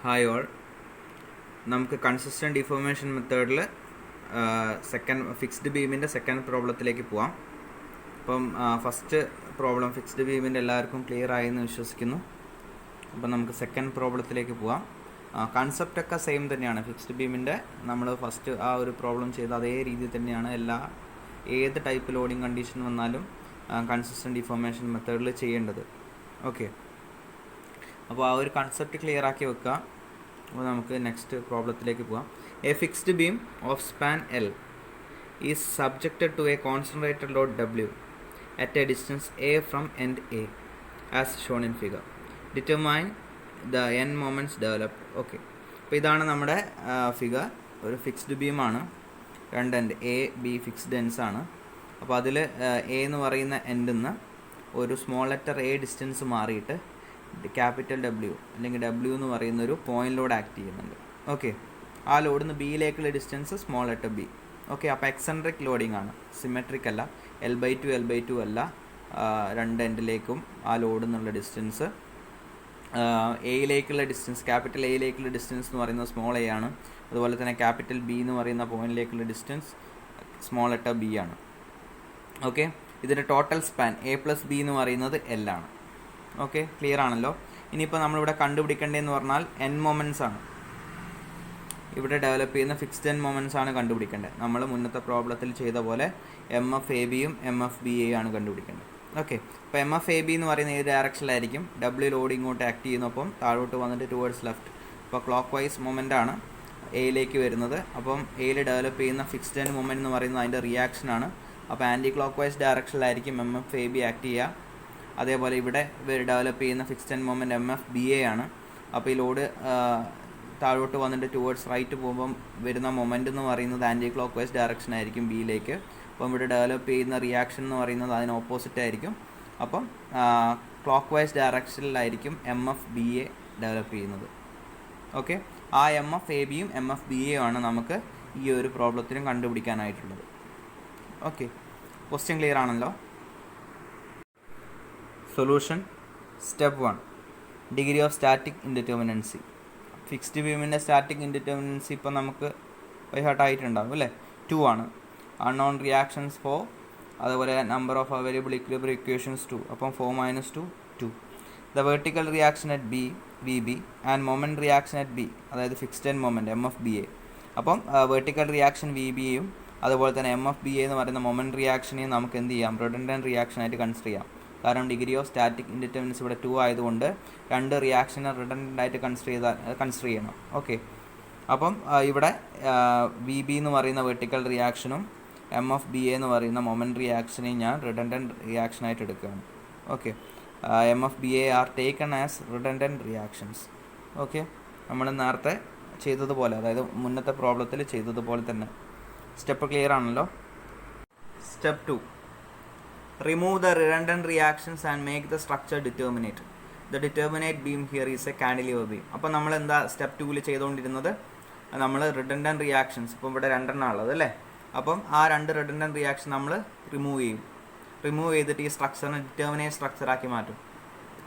Hi all. നമുക്ക് consistent deformation മെത്തേഡിൽ fixed ബീമിൻ്റെ second പ്രോബ്ലത്തിലേക്ക് പോവാം. അപ്പം ഫസ്റ്റ് പ്രോബ്ലം ഫിക്സ്ഡ് ബീമിൻ്റെ എല്ലാവർക്കും ക്ലിയർ ആയി എന്ന് വിശ്വസിക്കുന്നു. അപ്പം നമുക്ക് സെക്കൻഡ് പ്രോബ്ലത്തിലേക്ക് പോവാം. കൺസെപ്റ്റൊക്കെ സെയിം തന്നെയാണ്. ഫിക്സ്ഡ് ബീമിൻ്റെ നമ്മൾ ഫസ്റ്റ് ആ ഒരു പ്രോബ്ലം ചെയ്ത അതേ രീതിയിൽ തന്നെയാണ് ഏത് ടൈപ്പ് ലോഡിങ് കണ്ടീഷൻ വന്നാലും കൺസിസ്റ്റൻറ്റ് ഡിഫോർമേഷൻ മെത്തേഡിൽ ചെയ്യേണ്ടത്. ഓക്കെ, അപ്പോൾ ആ ഒരു കൺസെപ്റ്റ് ക്ലിയർ ആക്കി വെക്കുക. അപ്പോൾ നമുക്ക് നെക്സ്റ്റ് പ്രോബ്ലത്തിലേക്ക് പോകാം. A fixed beam of span L is subjected to a concentrated load W at a distance a from end A as shown in figure. Determine the end moments developed. Okay, അപ്പോൾ ഇതാണ് നമ്മുടെ figure. ഒരു fixed ബീമാണ്. രണ്ട് end A B fixed ends ആണ്. അപ്പോൾ അതിൽ A എന്ന് പറയുന്ന എൻഡിൽ നിന്ന് ഒരു സ്മോൾ ലെറ്റർ എ ഡിസ്റ്റൻസ് മാറിയിട്ട് ക്യാപിറ്റൽ ഡബ്ല്യു അല്ലെങ്കിൽ ഡബ്ല്യു എന്ന് പറയുന്നൊരു പോയിന്റ് ലോഡ് ആക്ട് ചെയ്യുന്നുണ്ട്. ഓക്കെ, ആ ലോഡിൽ നിന്ന് ബിയിലേക്കുള്ള distance small letter B. Okay, അപ്പോൾ എക്സെൻട്രിക് ലോഡിംഗ് ആണ്, സിമെട്രിക് അല്ല. L/2 അല്ല. രണ്ട് എൻഡിലേക്കും ആ ലോഡിൽ നിന്നുള്ള ഡിസ്റ്റൻസ് എയിലേക്കുള്ള ഡിസ്റ്റൻസ്, ക്യാപിറ്റൽ എയിലേക്കുള്ള ഡിസ്റ്റൻസ് എന്ന് പറയുന്നത് സ്മോൾ എ ആണ്. അതുപോലെ തന്നെ ക്യാപിറ്റൽ ബി എന്ന് പറയുന്ന പോയിന്റിലേക്കുള്ള ഡിസ്റ്റൻസ് സ്മോൾ ലെറ്റർ ബി ആണ്. ഓക്കെ, ഇതിൻ്റെ ടോട്ടൽ സ്പാൻ A+B എന്ന് പറയുന്നത് L ആണ്. ഓക്കെ, ക്ലിയർ ആണല്ലോ. ഇനിയിപ്പോൾ നമ്മളിവിടെ കണ്ടുപിടിക്കേണ്ടതെന്ന് പറഞ്ഞാൽ എൻ മൊമെൻറ്റ്സ് ആണ്. ഇവിടെ ഡെവലപ്പ് ചെയ്യുന്ന ഫിക്സ്ഡ് എൻ മൊമെൻറ്റ്സ് ആണ് കണ്ടുപിടിക്കേണ്ടത്. നമ്മൾ മുന്നത്തെ പ്രോബ്ലത്തിൽ ചെയ്ത പോലെ MFABയും MFBAയും ആണ് കണ്ടുപിടിക്കേണ്ടത്. ഓക്കെ, അപ്പോൾ MFAB എന്ന് പറയുന്ന ഏത് ഡയറക്ഷനിലായിരിക്കും? ഡബ്ല്യു ലോഡ് ഇങ്ങോട്ട് ആക്ട് ചെയ്യുന്നപ്പം താഴോട്ട് വന്നിട്ട് ടുവേർഡ്സ് ലെഫ്റ്റ്. അപ്പോൾ ക്ലോക്ക് വൈസ് മൊമെൻ്റ് ആണ് എയിലേക്ക് വരുന്നത്. അപ്പം എയിൽ ഡെവലപ്പ് ചെയ്യുന്ന ഫിക്സ്ഡ് എൻ മൊമെൻറ്റ് എന്ന് പറയുന്നത് അതിൻ്റെ റിയാക്ഷനാണ്. അപ്പോൾ ആൻറ്റി ക്ലോക്ക് വൈസ് ഡയറക്ഷനിലായിരിക്കും MFAB ആക്ട് ചെയ്യുക. അതേപോലെ ഇവിടെ ഡെവലപ്പ് ചെയ്യുന്ന ഫിക്സ്ഡ് എൻ മൊമെൻറ്റ് MFBA ആണ്. അപ്പോൾ ഈ ലോഡ് താഴോട്ട് വന്നിട്ട് ടുവേർഡ്സ് റൈറ്റ് പോകുമ്പം വരുന്ന മൊമെൻ്റ് എന്ന് പറയുന്നത് ആൻറ്റി ക്ലോക്ക് വൈസ് ഡയറക്ഷൻ ആയിരിക്കും ബിയിലേക്ക്. അപ്പം ഇവിടെ ഡെവലപ്പ് ചെയ്യുന്ന റിയാക്ഷൻ എന്ന് പറയുന്നത് അതിന് ഓപ്പോസിറ്റ് ആയിരിക്കും. അപ്പം ക്ലോക്ക് വൈസ് ഡയറക്ഷനിലായിരിക്കും MFBA ഡെവലപ്പ് ചെയ്യുന്നത്. ഓക്കെ, ആ MFABയും MFBAയും ആണ് നമുക്ക് ഈ ഒരു പ്രോബ്ലത്തിനും കണ്ടുപിടിക്കാനായിട്ടുള്ളത്. ഓക്കെ, ക്വസ്റ്റ്യൻ ക്ലിയർ ആണല്ലോ. Solution. Step 1, degree of static indeterminacy. Fixed ബീമിൻ്റെ സ്റ്റാറ്റിക് ഇൻഡിറ്റർമിനൻസി ഇപ്പം നമുക്ക് ആയിട്ടുണ്ടാകും അല്ലേ? 2 ആണ്. അൺനോൺ റിയാക്ഷൻസ് 4, അതുപോലെ number of available equilibrium equations 2. അപ്പം 4 - 2 2. The vertical reaction at B VB and moment reaction at B, അതായത് ഫിക്സ്ഡ് എൻ മൊമെൻറ്റ് MFBA. അപ്പം vertical reaction VBയും അതുപോലെ തന്നെ MFBA എന്ന് പറയുന്ന മൊമെൻറ്റ് റിയാക്ഷനെയും നമുക്ക് എന്ത് ചെയ്യാം? റിഡൻഡൻറ്റ് റിയാക്ഷനായിട്ട് കൺസിഡർ ചെയ്യാം. കാരണം ഡിഗ്രി ഓഫ് സ്റ്റാറ്റിക് ഇൻഡിറ്റർമിനൻസി ഇവിടെ 2 ആയതുകൊണ്ട് രണ്ട് റിയാക്ഷനെ റിഡൻഡൻ്റ് ആയിട്ട് കൺസിഡർ ചെയ്യണം. ഓക്കെ, അപ്പം ഇവിടെ VB എന്ന് പറയുന്ന വെർട്ടിക്കൽ റിയാക്ഷനും MFBA എന്ന് പറയുന്ന മൊമെൻറ്റ് റിയാക്ഷനെയും ഞാൻ റിഡൻഡൻറ്റ് റിയാക്ഷനായിട്ട് എടുക്കുകയാണ്. Okay, MFBA are taken as redundant reactions. Okay, നമ്മൾ നേരത്തെ ചെയ്തതുപോലെ, അതായത് മുന്നത്തെ പ്രോബ്ലത്തിൽ ചെയ്തതുപോലെ തന്നെ. സ്റ്റെപ്പ് ക്ലിയർ ആണല്ലോ. Step 2, remove the redundant reactions and make the structure determinate. The determinate beam here is a cantilever beam. അപ്പോൾ നമ്മൾ എന്താ സ്റ്റെപ്പ് 2 ചെയ്തുകൊണ്ടിരുന്നത്? നമ്മൾ റിഡൻഡൻറ്റ് റിയാക്ഷൻസ്, ഇപ്പോൾ ഇവിടെ 2 ഉള്ളത് അല്ലേ? അപ്പം ആ 2 റിഡൻഡൻറ്റ് റിയാക്ഷൻ നമ്മൾ റിമൂവ് ചെയ്തിട്ട് ഈ സ്ട്രക്ചറിനെ ഡിറ്റർമിനേറ്റ് സ്ട്രക്ചറാക്കി മാറ്റും.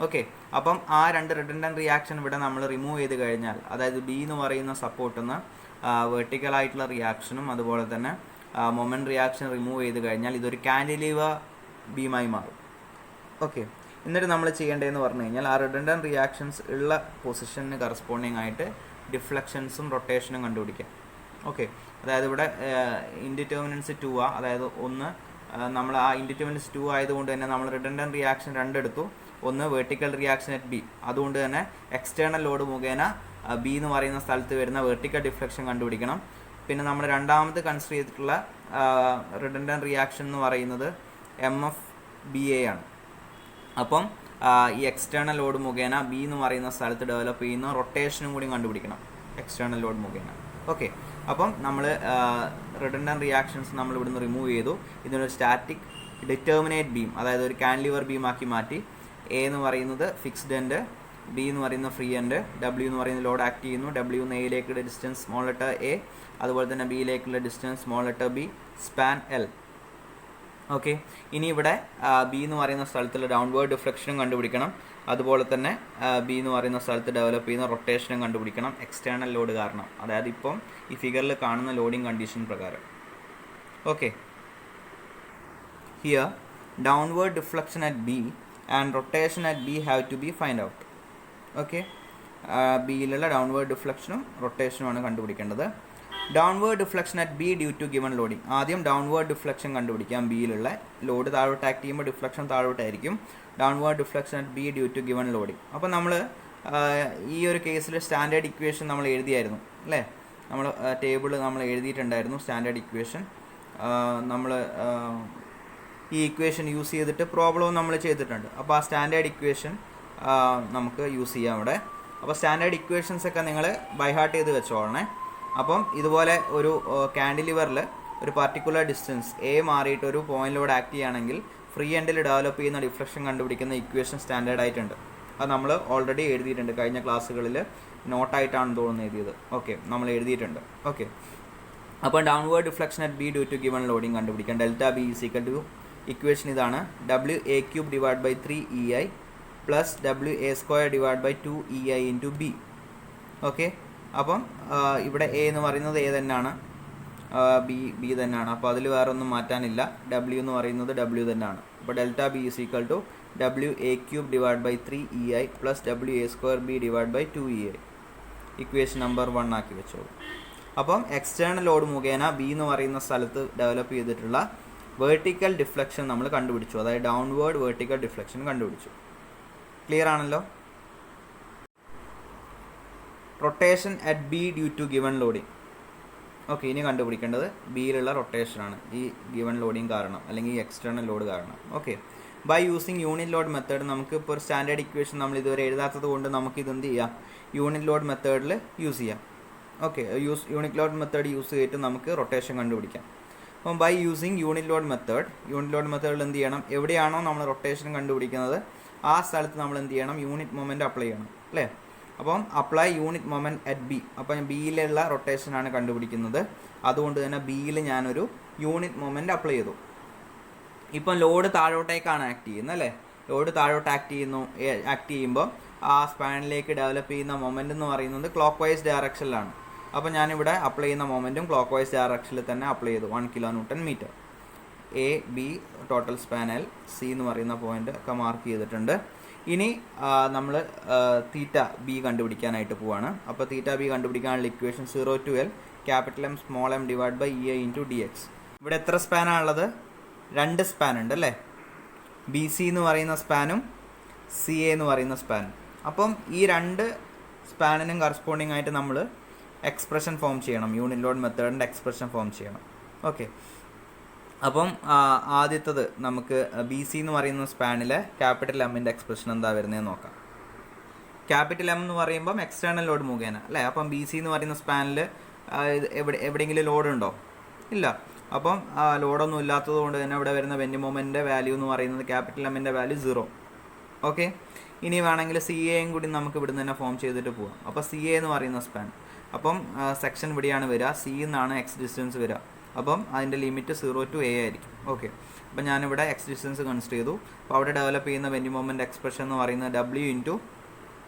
ഓക്കെ, അപ്പം ആ 2 റിഡൻഡൻറ്റ് റിയാക്ഷൻ ഇവിടെ നമ്മൾ റിമൂവ് ചെയ്ത് കഴിഞ്ഞാൽ, അതായത് ബി എന്ന് പറയുന്ന സപ്പോർട്ടിൽ നിന്ന് വെർട്ടിക്കലായിട്ടുള്ള റിയാക്ഷനും അതുപോലെ തന്നെ മൊമെൻറ്റ് റിയാക്ഷൻ റിമൂവ് ചെയ്ത് കഴിഞ്ഞാൽ ഇതൊരു കാൻറ്റിലിവർ ബീമായി മാറും. ഓക്കെ, എന്നിട്ട് നമ്മൾ ചെയ്യേണ്ടതെന്ന് പറഞ്ഞു കഴിഞ്ഞാൽ ആ റിഡൻഡൻറ്റ് റിയാക്ഷൻസ് ഉള്ള പൊസിഷന് കറസ്പോണ്ടിങ് ആയിട്ട് ഡിഫ്ലക്ഷൻസും റൊട്ടേഷനും കണ്ടുപിടിക്കാം. ഓക്കെ, അതായത് ഇവിടെ ഇൻഡിറ്റർമിനൻസി 2 ആ, അതായത് ഒന്ന് നമ്മൾ ആ ഇൻഡിറ്റർമിനൻസി 2 ആയതുകൊണ്ട് തന്നെ നമ്മൾ റിഡൻഡൻറ്റ് റിയാക്ഷൻ 2 എടുത്തു. ഒന്ന് വെർട്ടിക്കൽ റിയാക്ഷൻ അറ്റ് ബി, അതുകൊണ്ട് തന്നെ എക്സ്റ്റേണൽ ലോഡ് മുഖേന ബി എന്ന് പറയുന്ന സ്ഥലത്ത് വരുന്ന വെർട്ടിക്കൽ ഡിഫ്ലക്ഷൻ കണ്ടുപിടിക്കണം. പിന്നെ നമ്മൾ രണ്ടാമത് കൺസിഡർ ചെയ്തിട്ടുള്ള റിഡൻഡൻറ്റ് റിയാക്ഷൻ എന്ന് പറയുന്നത് MFBA ആണ്. അപ്പം ഈ എക്സ്റ്റേണൽ ലോഡ് മുഖേന ബി എന്ന് പറയുന്ന സ്ഥലത്ത് ഡെവലപ്പ് ചെയ്യുന്ന റൊട്ടേഷനും കൂടി കണ്ടുപിടിക്കണം എക്സ്റ്റേണൽ ലോഡ് മുഖേന. ഓക്കെ, അപ്പം നമ്മൾ റിഡൻഡൻറ്റ് റിയാക്ഷൻസ് നമ്മൾ ഇവിടുന്ന് റിമൂവ് ചെയ്തു. ഇതിനൊരു സ്റ്റാറ്റിക് ഡിറ്റർമിനേറ്റ് ബീം, അതായത് ഒരു കാൻറ്റിലിവർ ബീമാക്കി മാറ്റി. എ എന്ന് പറയുന്നത് ഫിക്സ്ഡ് എൻഡ്, ബി എന്ന് പറയുന്ന ഫ്രീ എൻഡ്, ഡബ്ല്യു എന്ന് പറയുന്ന ലോഡ് ആക്ട് ചെയ്യുന്നു. ഡബ്ല്യു എന്ന് എയിലേക്കുള്ള ഡിസ്റ്റൻസ് സ്മോൾ ലെറ്റർ എ, അതുപോലെ തന്നെ ബിയിലേക്കുള്ള distance small letter B, span L. Okay, ഇനി ഇവിടെ ബി എന്ന് പറയുന്ന സ്ഥലത്തുള്ള ഡൗൺവേർഡ് ഡിഫ്ലക്ഷനും കണ്ടുപിടിക്കണം. അതുപോലെ തന്നെ ബി എന്ന് പറയുന്ന സ്ഥലത്ത് ഡെവലപ്പ് ചെയ്യുന്ന റൊട്ടേഷനും കണ്ടുപിടിക്കണം എക്സ്റ്റേണൽ ലോഡ് കാരണം, അതായത് ഇപ്പം ഈ ഫിഗറിൽ കാണുന്ന ലോഡിംഗ് കണ്ടീഷൻ പ്രകാരം. Okay, here downward deflection at B and rotation at B have to be find out. Okay, ബിയിലുള്ള ഡൗൺവേർഡ് ഡിഫ്ലക്ഷനും റൊട്ടേഷനുമാണ് കണ്ടുപിടിക്കേണ്ടത്. Downward deflection at B due to given loading. ആദ്യം ഡൗൺവേർഡ് ഡിഫ്ലക്ഷൻ കണ്ടുപിടിക്കാം. ബിയിലുള്ള ലോഡ് താഴോട്ട് ആക്ട് ചെയ്യുമ്പോൾ ഡിഫ്ലക്ഷൻ താഴോട്ടായിരിക്കും. Downward deflection at B due to given loading. അപ്പോൾ നമ്മൾ ഈ ഒരു കേസിൽ സ്റ്റാൻഡേർഡ് ഇക്വേഷൻ നമ്മൾ എഴുതിയായിരുന്നു അല്ലേ? നമ്മൾ ടേബിൾ നമ്മൾ എഴുതിയിട്ടുണ്ടായിരുന്നു സ്റ്റാൻഡേർഡ് ഇക്വേഷൻ. നമ്മൾ ഈ ഇക്വേഷൻ യൂസ് ചെയ്തിട്ട് പ്രോബ്ലവും നമ്മൾ ചെയ്തിട്ടുണ്ട്. അപ്പോൾ ആ സ്റ്റാൻഡേർഡ് ഇക്വേഷൻ നമുക്ക് യൂസ് ചെയ്യാം ഇവിടെ. അപ്പോൾ സ്റ്റാൻഡേർഡ് ഇക്വേഷൻസ് ഒക്കെ നിങ്ങൾ ബൈഹാർട്ട് ചെയ്ത് വെച്ചോളണേ. അപ്പം ഇതുപോലെ ഒരു കാൻഡിലിവറിൽ ഒരു പർട്ടിക്കുലർ ഡിസ്റ്റൻസ് എ മാറിയിട്ട് ഒരു പോയിന്റിലൂടെ ആക്ട് ചെയ്യുകയാണെങ്കിൽ ഫ്രീ എൻഡിൽ ഡെവലപ്പ് ചെയ്യുന്ന ഡിഫ്ലക്ഷൻ കണ്ടുപിടിക്കുന്ന ഇക്വേഷൻ സ്റ്റാൻഡേർഡ് ആയിട്ടുണ്ട്. അത് നമ്മൾ ഓൾറെഡി എഴുതിയിട്ടുണ്ട് കഴിഞ്ഞ ക്ലാസ്സുകളിൽ, നോട്ടായിട്ടാണ് തോന്നുന്നു എഴുതിയത്. ഓക്കെ, നമ്മൾ എഴുതിയിട്ടുണ്ട്. ഓക്കെ, അപ്പോൾ downward deflection at B due to given loading കണ്ടുപിടിക്കാം. Delta B is equal to equation ഇതാണ്, WA³ / 3EI plus WA² / 2EI into B. Okay, അപ്പം ഇവിടെ എ എന്ന് പറയുന്നത് എ തന്നെയാണ്, ബി തന്നെയാണ്. അപ്പോൾ അതിൽ വേറെ ഒന്നും മാറ്റാനില്ല. W എന്ന് പറയുന്നത് W തന്നെയാണ്. അപ്പോൾ delta B is equal to WA³ / 3EI plus WA² / 2EI. Equation number 1 ആക്കി വെച്ചോളൂ. അപ്പം എക്സ്റ്റേണൽ ലോഡ് മുഖേന ബി എന്ന് പറയുന്ന സ്ഥലത്ത് ഡെവലപ്പ് ചെയ്തിട്ടുള്ള വേർട്ടിക്കൽ ഡിഫ്ലക്ഷൻ നമ്മൾ കണ്ടുപിടിച്ചു, അതായത് ഡൗൺവേർഡ് വേർട്ടിക്കൽ ഡിഫ്ലക്ഷൻ കണ്ടുപിടിച്ചു. ക്ലിയർ ആണല്ലോ? Rotation at B due to given loading. Okay, ഇനി കണ്ടുപിടിക്കേണ്ടത് ബിയിലുള്ള റൊട്ടേഷനാണ് ഈ ഗിവൺ ലോഡിംഗ് കാരണം, അല്ലെങ്കിൽ ഈ എക്സ്റ്റേണൽ ലോഡ് കാരണം. Okay, by using unit load method, നമുക്ക് ഇപ്പോൾ ഒരു സ്റ്റാൻഡേർഡ് ഇക്വേഷൻ നമ്മൾ ഇതുവരെ എഴുതാത്തത് കൊണ്ട് നമുക്ക് ഇതെന്ത് ചെയ്യാം, യൂണിറ്റ് ലോഡ് മെത്തേഡിൽ യൂസ് ചെയ്യാം. Okay, unit load method use ചെയ്തിട്ട് നമുക്ക് റൊട്ടേഷൻ കണ്ടുപിടിക്കാം. അപ്പം ബൈ യൂസിങ് യൂണിറ്റ് ലോഡ് മെത്തേഡിൽ എന്ത് ചെയ്യണം, എവിടെയാണോ നമ്മൾ റൊട്ടേഷൻ കണ്ടുപിടിക്കുന്നത് ആ സ്ഥലത്ത് നമ്മൾ എന്ത് ചെയ്യണം, യൂണിറ്റ് മൊമെൻറ്റ് അപ്ലൈ ചെയ്യണം അല്ലേ? അപ്പം apply unit moment at B. അപ്പം ബിയിലുള്ള റൊട്ടേഷനാണ് കണ്ടുപിടിക്കുന്നത്, അതുകൊണ്ട് തന്നെ ബിയിൽ ഞാനൊരു യൂണിറ്റ് മൊമെൻറ്റ് അപ്ലൈ ചെയ്തു. ഇപ്പം ലോഡ് താഴോട്ടേക്കാണ് ആക്ട് ചെയ്യുന്നത് അല്ലേ? ലോഡ് താഴോട്ട് ആക്ട് ചെയ്യുമ്പോൾ ആ സ്പാനിലേക്ക് ഡെവലപ്പ് ചെയ്യുന്ന മൊമെൻ്റ് എന്ന് പറയുന്നത് ക്ലോക്ക് വൈസ് ഡയറക്ഷനിലാണ്. അപ്പോൾ ഞാനിവിടെ അപ്ലൈ ചെയ്യുന്ന മൊമെൻറ്റും ക്ലോക്ക് വൈസ് ഡയറക്ഷനിൽ തന്നെ അപ്ലൈ ചെയ്തു. 1 kN/m. A B total span L, C എന്ന് പറയുന്ന പോയിന്റ് ഒക്കെ മാർക്ക് ചെയ്തിട്ടുണ്ട്. ഇനി നമ്മൾ തീറ്റ ബി കണ്ടുപിടിക്കാനായിട്ട് പോവാണ്. അപ്പോൾ തീറ്റ ബി കണ്ടുപിടിക്കാനുള്ള equation 0 to L M m / EI × dx. ഇവിടെ എത്ര സ്പാനാണുള്ളത്? 2 സ്പാൻ ഉണ്ട് അല്ലേ? ബി സി എന്ന് പറയുന്ന സ്പാനും സി എ എന്ന് പറയുന്ന സ്പാനും. അപ്പം ഈ 2 സ്പാനിനും കറസ്പോണ്ടിങ് ആയിട്ട് നമ്മൾ എക്സ്പ്രഷൻ ഫോം ചെയ്യണം, യൂണിറ്റ് ലോഡ് മെത്തേഡിൻ്റെ എക്സ്പ്രഷൻ ഫോം ചെയ്യണം. ഓക്കെ, അപ്പം ആദ്യത്തത് നമുക്ക് ബി സി എന്ന് പറയുന്ന സ്പാനിലെ ക്യാപിറ്റൽ എമ്മിൻ്റെ എക്സ്പ്രഷൻ എന്താ വരുന്നതെന്ന് നോക്കാം. ക്യാപിറ്റൽ എം എന്ന് പറയുമ്പം എക്സ്റ്റേണൽ ലോഡ് മുഖേന അല്ലേ? അപ്പം ബി സി എന്ന് പറയുന്ന സ്പാനിൽ എവിടെയെങ്കിലും ലോഡ് ഉണ്ടോ? ഇല്ല. അപ്പം ലോഡൊന്നും ഇല്ലാത്തത് കൊണ്ട് തന്നെ ഇവിടെ വരുന്ന ബെൻഡിങ് മൊമെൻറ്റിൻ്റെ വാല്യൂ എന്ന് പറയുന്നത് ക്യാപിറ്റൽ എമ്മിൻ്റെ വാല്യൂ 0. ഓക്കെ, ഇനി വേണമെങ്കിൽ സി എയും കൂടി നമുക്ക് ഇവിടുന്ന് തന്നെ ഫോം ചെയ്തിട്ട് പോവാം. അപ്പോൾ സി എ എന്ന് പറയുന്ന സ്പാൻ, അപ്പം സെക്ഷൻ ഇവിടെയാണ് വരിക, സി എന്നാണ് എക്സ് ഡിസ്റ്റൻസ് വരിക. അപ്പം അതിൻ്റെ ലിമിറ്റ് 0 to A ആയിരിക്കും. ഓക്കെ, അപ്പം ഞാനിവിടെ എക്സ് ഡിസ്റ്റൻസ് കൺസിഡർ ചെയ്തു. അപ്പോൾ അവിടെ ഡെവലപ്പ് ചെയ്യുന്ന ബെൻഡിങ് മൊമെൻറ്റ് എക്സ്പ്രഷൻ എന്ന് പറയുന്നത് W ×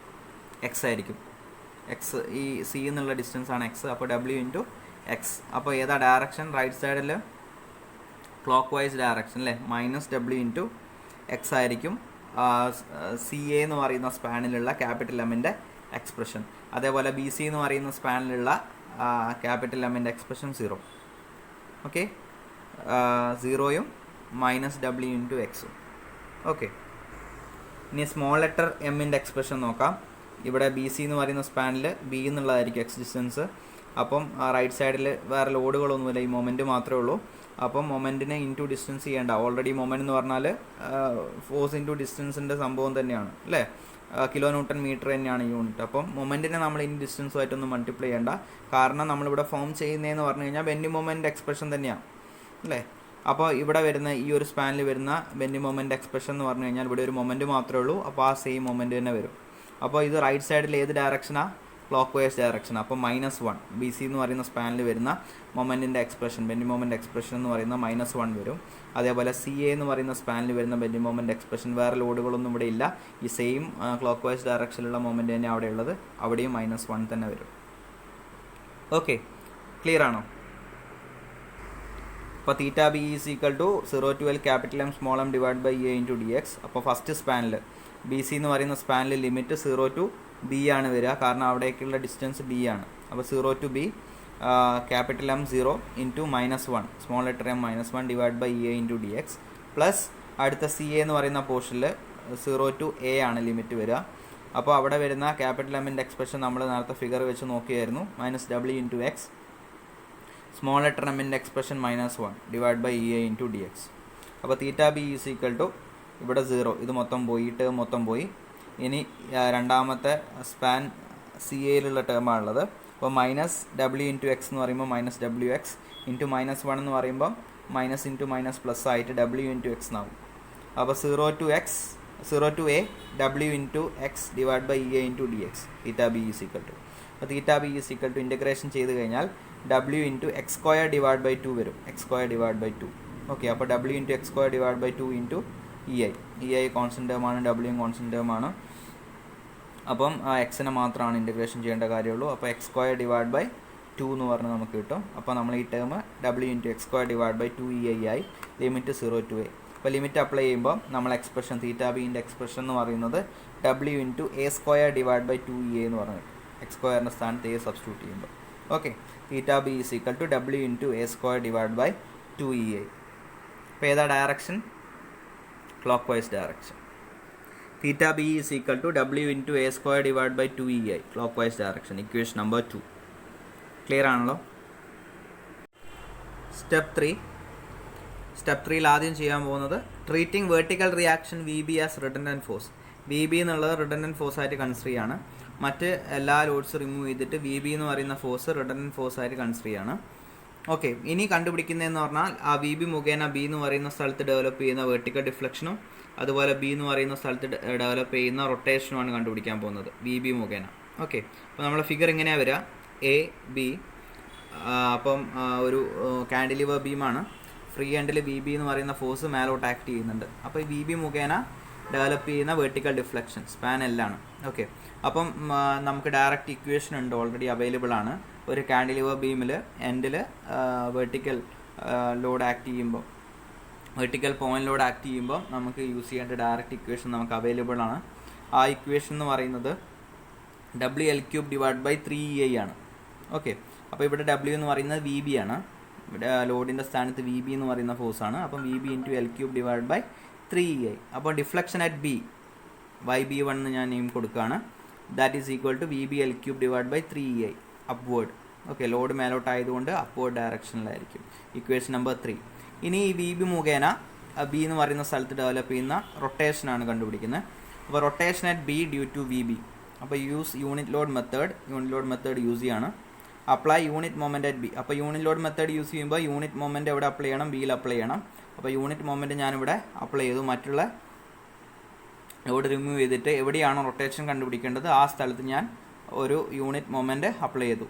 X ആയിരിക്കും. എക്സ് ഈ സി എന്നുള്ള ഡിസ്റ്റൻസ് ആണ് എക്സ്, അപ്പോൾ W × X. അപ്പോൾ ഏതാ ഡയറക്ഷൻ? റൈറ്റ് സൈഡിൽ ക്ലോക്ക് വൈസ് ഡയറക്ഷൻ അല്ലേ? -W × X ആയിരിക്കും സി എ എന്ന് പറയുന്ന സ്പാനിലുള്ള ക്യാപിറ്റൽ എമ്മിൻ്റെ എക്സ്പ്രഷൻ. അതേപോലെ ബി സി എന്ന് പറയുന്ന സ്പാനിലുള്ള ക്യാപിറ്റൽ എമ്മിൻ്റെ എക്സ്പ്രഷൻ 0. ഓക്കെ, 0യും -W × X. ഓക്കെ, ഇനി സ്മോൾ ലെറ്റർ എമ്മിൻ്റെ എക്സ്പ്രഷൻ നോക്കാം. ഇവിടെ ബി സി എന്ന് പറയുന്ന സ്പാനിൽ ബി എന്നുള്ളതായിരിക്കും എക്സ് ഡിസ്റ്റൻസ്. അപ്പം റൈറ്റ് സൈഡിൽ വേറെ ലോഡുകളൊന്നുമില്ല, ഈ മൊമെൻറ്റ് മാത്രമേ ഉള്ളൂ. അപ്പം മൊമെൻറ്റിനെ ഇൻറ്റു ഡിസ്റ്റൻസ് ചെയ്യേണ്ട. ഓൾറെഡി മൊമെൻറ്റ് എന്ന് പറഞ്ഞാൽ ഫോഴ്സ് ഇൻറ്റു ഡിസ്റ്റൻസിൻ്റെ സംഭവം തന്നെയാണ് അല്ലേ? kN/m തന്നെയാണ് യൂണിറ്റ്. അപ്പം മൊമെൻറ്റിനെ നമ്മൾ ഇൻ ഡിസ്റ്റൻസുമായിട്ടൊന്നും മൾട്ടിപ്ലൈ ചെയ്യേണ്ട. കാരണം നമ്മളിവിടെ ഫോം ചെയ്യുന്നതെന്ന് പറഞ്ഞു കഴിഞ്ഞാൽ ബെൻഡിങ് മൊമെൻറ്റ് എക്സ്പ്രഷൻ തന്നെയാണ് അല്ലേ? അപ്പോൾ ഇവിടെ വരുന്ന ഈ ഒരു സ്പാനിൽ വരുന്ന ബെൻഡിങ് മൊമെൻറ്റ് എക്സ്പ്രഷൻ എന്ന് പറഞ്ഞു കഴിഞ്ഞാൽ ഇവിടെ ഒരു മൊമെൻറ്റ് മാത്രമേ ഉള്ളൂ. അപ്പോൾ ആ സെയിം മൊമെൻറ്റ് തന്നെ വരും. അപ്പോൾ ഇത് റൈറ്റ് സൈഡിൽ ഏത് ഡയറക്ഷനാണ്? Clock vice direction. അപ്പോൾ -1 ബി സി എന്ന് പറയുന്ന സ്പാനിൽ വരുന്ന മൊമെൻറ്റിൻ്റെ എക്സ്പ്രഷൻ, ബെൻഡിങ് മൊമെൻറ്റ് എക്സ്പ്രഷൻ എന്ന് പറയുന്ന -1 വരും. അതേപോലെ സി എ എന്ന് പറയുന്ന സ്പാനിൽ വരുന്ന ബെൻഡിങ് മൊമെൻറ്റ് എക്സ്പ്രഷൻ, വേറെ ലോഡുകളൊന്നും ഇവിടെ ഇല്ല, ഈ സെയിം ക്ലോക്ക് വൈസ് ഡയറക്ഷനിലുള്ള മൊമെൻറ്റ് തന്നെ അവിടെ ഉള്ളത്, അവിടെയും -1 തന്നെ വരും. ഓക്കെ, ക്ലിയർ ആണോ? അപ്പോൾ theta B is equal to 0 to L capital M small M divide by A into D X. അപ്പോൾ ഫസ്റ്റ് സ്പാനിൽ ബി സി എന്ന് പറയുന്ന സ്പാനിൽ ലിമിറ്റ് 0 to B ആണ് വരിക, കാരണം അവിടേക്കുള്ള ഡിസ്റ്റൻസ് B ആണ്. അപ്പോൾ 0 to B capital M 0 into -1 small letter M -1 divide by A into D X plus അടുത്ത സി എ എന്ന് പറയുന്ന പോർഷനിൽ 0 to A ആണ് ലിമിറ്റ് വരിക. അപ്പോൾ അവിടെ വരുന്ന ക്യാപിറ്റൽ എമ്മിൻ്റെ എക്സ്പ്രഷൻ നമ്മൾ നേരത്തെ ഫിഗർ വെച്ച് നോക്കിയായിരുന്നു, -W into X small letter എമ്മിൻ്റെ expression -1 divide by A into D X. അപ്പോൾ theta B is equal to ഇവിടെ 0, ഇത് മൊത്തം പോയി, ടേം മൊത്തം പോയി. ഇനി രണ്ടാമത്തെ സ്പാൻ സി എയിലുള്ള ടേമാണുള്ളത്. അപ്പോൾ -W ഇൻറ്റു എക്സ് എന്ന് പറയുമ്പോൾ -WX ഇൻറ്റു -1 എന്ന് പറയുമ്പോൾ മൈനസ് ഇൻറ്റു മൈനസ് പ്ലസ് ആയിട്ട് W ഇൻറ്റു എക്സ് എന്നാവും. അപ്പോൾ 0 to A W into X divide by A into D X theta B is equal to. അപ്പോൾ theta B is equal to integration ചെയ്ത് കഴിഞ്ഞാൽ W into X square divide by 2 വരും, X square divide by 2. Okay, അപ്പോൾ W into X square divide by 2 into EI constant ടേമാണ്, W constant ടേമാണ്. അപ്പം എക്സിനെ മാത്രമാണ് integration ചെയ്യേണ്ട കാര്യമുള്ളൂ. അപ്പോൾ എക്സ് സ്ക്വയർ ഡിവൈഡ് ബൈ 2 എന്ന് പറഞ്ഞ് നമുക്ക് കിട്ടും. അപ്പോൾ നമ്മൾ ഈ term W into X square divide by 2EI ആയി, ലിമിറ്റ് 0 to A. അപ്പോൾ ലിമിറ്റ് അപ്ലൈ ചെയ്യുമ്പോൾ നമ്മൾ എക്സ്പ്രഷൻ തീറ്റ ബിൻ്റെ എക്സ്പ്രഷൻ എന്ന് പറയുന്നത് W into A square divide by 2EA എന്ന് പറഞ്ഞു, എക്സ് സ്ക്വയറിൻ്റെ സ്ഥാനത്ത് എ സബ്സ്റ്റിറ്റ്യൂട്ട് ചെയ്യുമ്പോൾ. Okay, theta B is equal to W into A square divide by 2EA. അപ്പോൾ ഏതാ direction? Clock vice direction. Theta B is equal to W into A square divide by 2EI clock vice direction, equation number 2. Clear ആണല്ലോ? Step 3യിൽ ആദ്യം ചെയ്യാൻ പോകുന്നത് treating vertical reaction V B as redundant force. V B എന്നുള്ളത് redundant force ആയിട്ട് consider ചെയ്യാണ്. മറ്റ് എല്ലാ ലോഡ്സ് റിമൂവ് ചെയ്തിട്ട് വി ബി എന്ന് പറയുന്ന ഫോഴ്സ് റിഡൻഡൻറ്റ് ഫോഴ്സ് ആയിട്ട് കൺസിഡർ ചെയ്യാണ്. ഓക്കെ, ഇനി കണ്ടുപിടിക്കുന്നതെന്ന് പറഞ്ഞാൽ ആ വി ബി മുഖേന ബി എന്ന് പറയുന്ന സ്ഥലത്ത് ഡെവലപ്പ് ചെയ്യുന്ന വെർട്ടിക്കൽ ഡിഫ്ലക്ഷനും അതുപോലെ ബി എന്ന് പറയുന്ന സ്ഥലത്ത് ഡെവലപ്പ് ചെയ്യുന്ന റൊട്ടേഷനുമാണ് കണ്ടുപിടിക്കാൻ പോകുന്നത് വി ബി മുഖേന. ഓക്കെ, അപ്പോൾ നമ്മളെ ഫിഗർ എങ്ങനെയാണ് വരിക? എ ബി, അപ്പം ഒരു കാൻഡിലിവർ ബീമാണ്, ഫ്രീ എൻഡിൽ വി ബി എന്ന് പറയുന്ന ഫോഴ്സ് മേലോട്ട് ആക്ട് ചെയ്യുന്നുണ്ട്. അപ്പോൾ ഈ വി ബി മുഖേന ഡെവലപ്പ് ചെയ്യുന്ന വെർട്ടിക്കൽ ഡിഫ്ലക്ഷൻ സ്പാൻ എല്ലാണ്. ഓക്കെ, അപ്പം നമുക്ക് ഡയറക്റ്റ് ഇക്വേഷൻ ഉണ്ട്, ഓൾറെഡി അവൈലബിൾ ആണ്. ഒരു കാൻഡിലിവർ ബീമിൽ എൻഡിൽ വെർട്ടിക്കൽ ലോഡ് ആക്ട് ചെയ്യുമ്പോൾ, വെർട്ടിക്കൽ പോയിന്റ് ലോഡ് ആക്ട് ചെയ്യുമ്പോൾ നമുക്ക് യൂസ് ചെയ്യേണ്ട ഡയറക്റ്റ് ഇക്വേഷൻ നമുക്ക് അവൈലബിൾ ആണ്. ആ ഇക്വേഷൻ എന്ന് പറയുന്നത് WL³ ഡിവൈഡ് ബൈ 3EI ആണ്. ഓക്കെ, അപ്പോൾ ഇവിടെ W എന്ന് പറയുന്നത് വി ബി ആണ്, ഇവിടെ ലോഡിൻ്റെ സ്ഥാനത്ത് വി ബി എന്ന് പറയുന്ന ഫോഴ്സാണ്. അപ്പം V B into L³ divide by 3EI. അപ്പോൾ ഡിഫ്ലക്ഷൻ അറ്റ് ബി YB1 എന്ന് ഞാൻ നെയിം കൊടുക്കുകയാണ്. That is equal to V B L³ divide by 3EI upward. Okay, load മേലോട്ടായതുകൊണ്ട് അപ്വേർഡ് ഡയറക്ഷനിലായിരിക്കും. Equation number 3. ഇനി ഈ വി ബി മുഖേന ബി എന്ന് പറയുന്ന സ്ഥലത്ത് ഡെവലപ്പ് ചെയ്യുന്ന റൊട്ടേഷനാണ് കണ്ടുപിടിക്കുന്നത്. അപ്പോൾ rotation at B due to V B. അപ്പോൾ use unit load method use ചെയ്യാണ്. Apply unit moment at B. അപ്പോൾ യൂണിറ്റ് ലോഡ് മെത്തേഡ് യൂസ് ചെയ്യുമ്പോൾ യൂണിറ്റ് മൊമെൻറ്റ് എവിടെ അപ്ലൈ ചെയ്യണം? ബിയിൽ അപ്ലൈ ചെയ്യണം. അപ്പോൾ യൂണിറ്റ് മൊമെൻറ്റ് ഞാനിവിടെ അപ്ലൈ ചെയ്തു. മറ്റുള്ള ലോഡ് റിമൂവ് ചെയ്തിട്ട് എവിടെയാണോ റൊട്ടേഷൻ കണ്ടുപിടിക്കേണ്ടത് ആ സ്ഥലത്ത് ഞാൻ ഒരു യൂണിറ്റ് മൊമെൻറ്റ് അപ്ലൈ ചെയ്തു.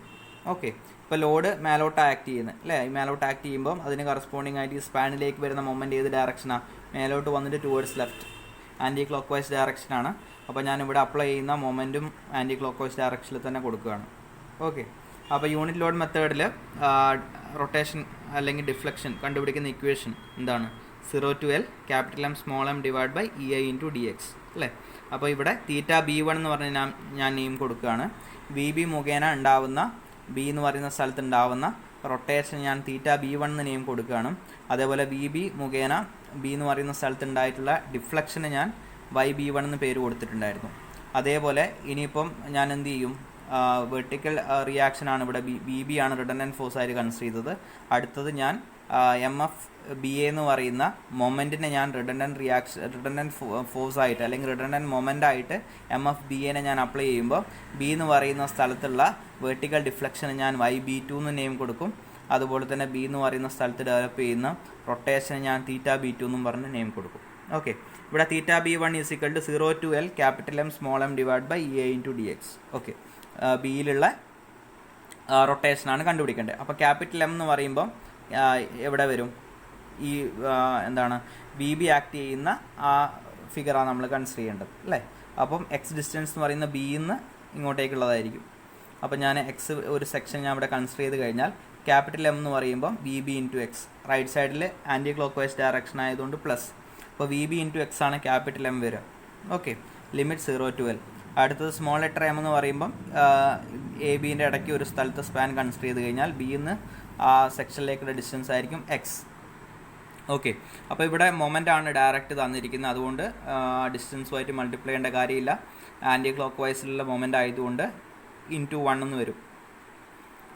ഓക്കെ, ഇപ്പോൾ ലോഡ് മേലോട്ട് ആക്ട് ചെയ്യുന്നത് അല്ലേ? ഈ മേലോട്ട് ആക്ട് ചെയ്യുമ്പോൾ അതിന് കറസ്പോണ്ടിങ് ആയിട്ട് ഈ സ്പാനിലേക്ക് വരുന്ന മൊമെൻറ്റ് ഏത് ഡയറക്ഷനാണ്? മേലോട്ട് വന്നിട്ട് towards left, anti clock vice ഡയറക്ഷനാണ്. അപ്പോൾ ഞാനിവിടെ അപ്ലൈ ചെയ്യുന്ന മൊമെൻറ്റും ആൻറ്റി ക്ലോക്ക് വൈസ് ഡയറക്ഷനിൽ തന്നെ കൊടുക്കുകയാണ്. ഓക്കെ, അപ്പോൾ യൂണിറ്റ് ലോഡ് മെത്തേഡിൽ റൊട്ടേഷൻ അല്ലെങ്കിൽ ഡിഫ്ലക്ഷൻ കണ്ടുപിടിക്കുന്ന ഇക്വേഷൻ എന്താണ്? 0 to L capital M small M divide by EI into D X അല്ലേ? അപ്പോൾ ഇവിടെ തീറ്റ B1 എന്ന് പറഞ്ഞ് ഞാൻ നെയിം കൊടുക്കുകയാണ്. വി ബി മുഖേന ഉണ്ടാവുന്ന ബി എന്ന് പറയുന്ന സ്ഥലത്ത് ഉണ്ടാവുന്ന റൊട്ടേഷൻ ഞാൻ തീറ്റ B1 എന്ന് നെയിം കൊടുക്കുകയാണ്. അതേപോലെ വി ബി മുഖേന ബി എന്ന് പറയുന്ന സ്ഥലത്ത് ഉണ്ടായിട്ടുള്ള ഡിഫ്ലക്ഷന് ഞാൻ YB1 എന്ന് പേര് കൊടുത്തിട്ടുണ്ടായിരുന്നു. അതേപോലെ ഇനിയിപ്പം ഞാൻ എന്ത് ചെയ്യും? വെർട്ടിക്കൽ റിയാക്ഷനാണ് ഇവിടെ ബി ബി ആണ് റിഡൻഡൻറ്റ് ഫോഴ്സ് ആയിട്ട് കൺസിഡർ ചെയ്തത്. അടുത്തത് ഞാൻ MFBA എന്ന് പറയുന്ന മൊമെൻറ്റിനെ ഞാൻ റിഡൻഡൻറ്റ് ഫോഴ്സ് ആയിട്ട് അല്ലെങ്കിൽ റിഡൻഡൻറ്റ് മൊമെൻ്റ് ആയിട്ട് MFBAനെ ഞാൻ അപ്ലൈ ചെയ്യുമ്പോൾ ബി എന്ന് പറയുന്ന സ്ഥലത്തുള്ള വെർട്ടിക്കൽ ഡിഫ്ലക്ഷന് ഞാൻ YB2 എന്ന് നെയിം കൊടുക്കും. അതുപോലെ തന്നെ ബി എന്ന് പറയുന്ന സ്ഥലത്ത് ഡെവലപ്പ് ചെയ്യുന്ന റൊട്ടേഷന് ഞാൻ തീറ്റ B2 എന്നും പറഞ്ഞ് നെയിം കൊടുക്കും. ഓക്കെ, ഇവിടെ theta B1 is equal to 0 to L capital M small M divide by EI into D X. Okay, ബിയിലുള്ള റൊട്ടേഷനാണ് കണ്ടുപിടിക്കേണ്ടത്. അപ്പോൾ ക്യാപിറ്റൽ എം എന്ന് പറയുമ്പം എവിടെ വരും? ഈ എന്താണ് ബി ബി ആക്ട് ചെയ്യുന്ന ആ ഫിഗറാണ് നമ്മൾ കൺസിഡർ ചെയ്യേണ്ടത് അല്ലേ. അപ്പം എക്സ് ഡിസ്റ്റൻസ് എന്ന് പറയുന്ന ബിയിൽ നിന്ന് ഇങ്ങോട്ടേക്കുള്ളതായിരിക്കും. അപ്പോൾ ഞാൻ എക്സ് ഒരു സെക്ഷൻ ഞാൻ ഇവിടെ കൺസിഡർ ചെയ്ത് കഴിഞ്ഞാൽ ക്യാപിറ്റൽ എം എന്ന് പറയുമ്പോൾ V B into X, right സൈഡിൽ ആൻറ്റി ക്ലോക്ക് വൈസ് ഡയറക്ഷൻ ആയതുകൊണ്ട് പ്ലസ്, അപ്പോൾ വി ബി ഇൻറ്റു എക്സ് ആണ് ക്യാപിറ്റൽ എം വരിക. Okay, limit 0 to L. അടുത്തത് സ്മോൾ ലെറ്റർ എം എന്ന് പറയുമ്പം എ ബിൻ്റെ ഇടയ്ക്ക് ഒരു സ്ഥലത്ത് സ്പാൻ കൺസിഡർ ചെയ്ത് കഴിഞ്ഞാൽ ബിയിൽ നിന്ന് ആ സെക്ഷനിലേക്കുള്ള ഡിസ്റ്റൻസ് ആയിരിക്കും എക്സ്. ഓക്കെ, അപ്പോൾ ഇവിടെ മൊമെൻ്റ് ആണ് ഡയറക്റ്റ് തന്നിരിക്കുന്നത്, അതുകൊണ്ട് ഡിസ്റ്റൻസുമായിട്ട് മൾട്ടിപ്ലൈ ചെയ്യേണ്ട കാര്യമില്ല. ആൻറ്റി ക്ലോക്ക് വൈസിലുള്ള മൊമെൻ്റ് ആയതുകൊണ്ട് ഇൻറ്റു 1 എന്ന് വരും.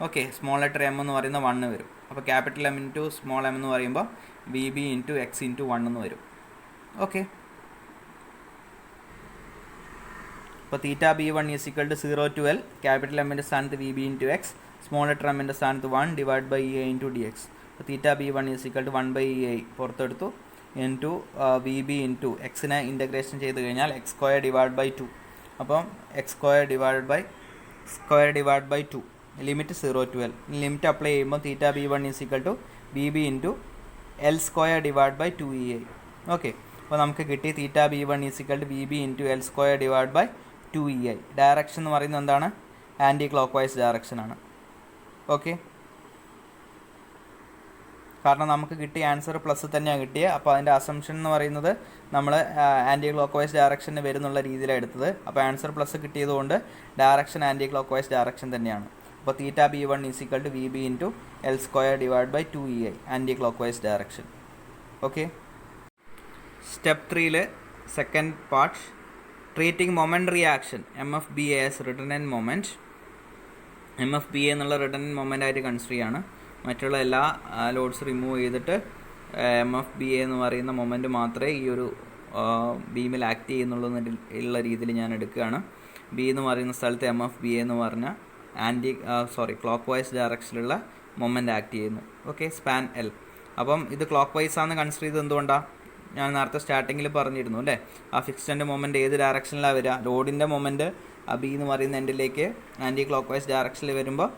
ഓക്കെ, സ്മോൾ ലെറ്റർ എം എന്ന് പറയുന്ന 1 വരും. അപ്പോൾ capital M into small M എന്ന് പറയുമ്പോൾ V B into X into 1 എന്ന് വരും. ഓക്കെ, അപ്പോൾ theta B 1 is equal to 0 to L, capital എമ്മിൻ്റെ സ്ഥാനത്ത് V B into X, small letter എമ്മിൻ്റെ സ്ഥാനത്ത് 1 divide by E into D X. അപ്പോൾ theta B 1 is equal to 1 by E പുറത്തെടുത്തു into V B into എക്സിനെ integration ചെയ്ത് കഴിഞ്ഞാൽ X square divide by 2. അപ്പം X square divide by 2, limit 0 to L. Limit apply ചെയ്യുമ്പോൾ theta B 1 is equal to B B into L square divide by 2EI. Okay, അപ്പോൾ നമുക്ക് കിട്ടി theta B 1 is equal to B B into L square divide by 2EI. Direction എന്ന് പറയുന്നത് എന്താണ്? Anti clock vice ഡയറക്ഷനാണ്. Okay, കാരണം നമുക്ക് കിട്ടിയ ആൻസർ പ്ലസ് തന്നെയാണ് കിട്ടിയത്. അപ്പോൾ അതിൻ്റെ അസംഷൻ എന്ന് പറയുന്നത് നമ്മൾ ആൻറ്റി ക്ലോക്ക് വൈസ് ഡയറക്ഷന് വരുന്നുള്ള രീതിയിലാണ് എടുത്തത്. അപ്പോൾ ആൻസർ പ്ലസ് കിട്ടിയതുകൊണ്ട് direction anti clock vice direction തന്നെയാണ്. അപ്പോൾ theta B 1 is equal to V B into L square divide by 2EI, anti clock vice direction. Okay, step 3 second part, treating moment reaction MFBA as redundant moment. MFBA എന്നുള്ള റിട്ടർനൻറ്റ് moment ആയിട്ട് consider ചെയ്യാണ്. മറ്റുള്ള എല്ലാ loads remove ചെയ്തിട്ട് MFBA എന്ന് പറയുന്ന moment മാത്രമേ ഈ ഒരു ബീമിൽ ആക്ട് ചെയ്യുന്നുള്ളൂ എന്നുള്ള രീതിയിൽ ഞാൻ എടുക്കുകയാണ്. ബി എന്ന് പറയുന്ന സ്ഥലത്ത് MFBA എന്ന് പറഞ്ഞ ക്ലോക്ക് വൈസ് ഡയറക്ഷനിലുള്ള മൊമെൻ്റ് ആക്ട് ചെയ്യുന്നു. Okay, span L. അപ്പം ഇത് ക്ലോക്ക് വൈസ് ആണെന്ന് കൺസിഡർ ചെയ്ത് എന്തുകൊണ്ടാണ്? ഞാൻ നേരത്തെ സ്റ്റാർട്ടിങ്ങിൽ പറഞ്ഞിരുന്നു അല്ലേ, ആ ഫിക്സ്ഡ് മൊമെൻറ്റ് ഏത് ഡയറക്ഷനിലാണ് വരിക? ലോഡിൻ്റെ മൊമെൻറ്റ് ബി എന്ന് പറയുന്ന എൻഡിലേക്ക് ആൻറ്റി ക്ലോക്ക് വൈസ് ഡയറക്ഷനിൽ വരുമ്പോൾ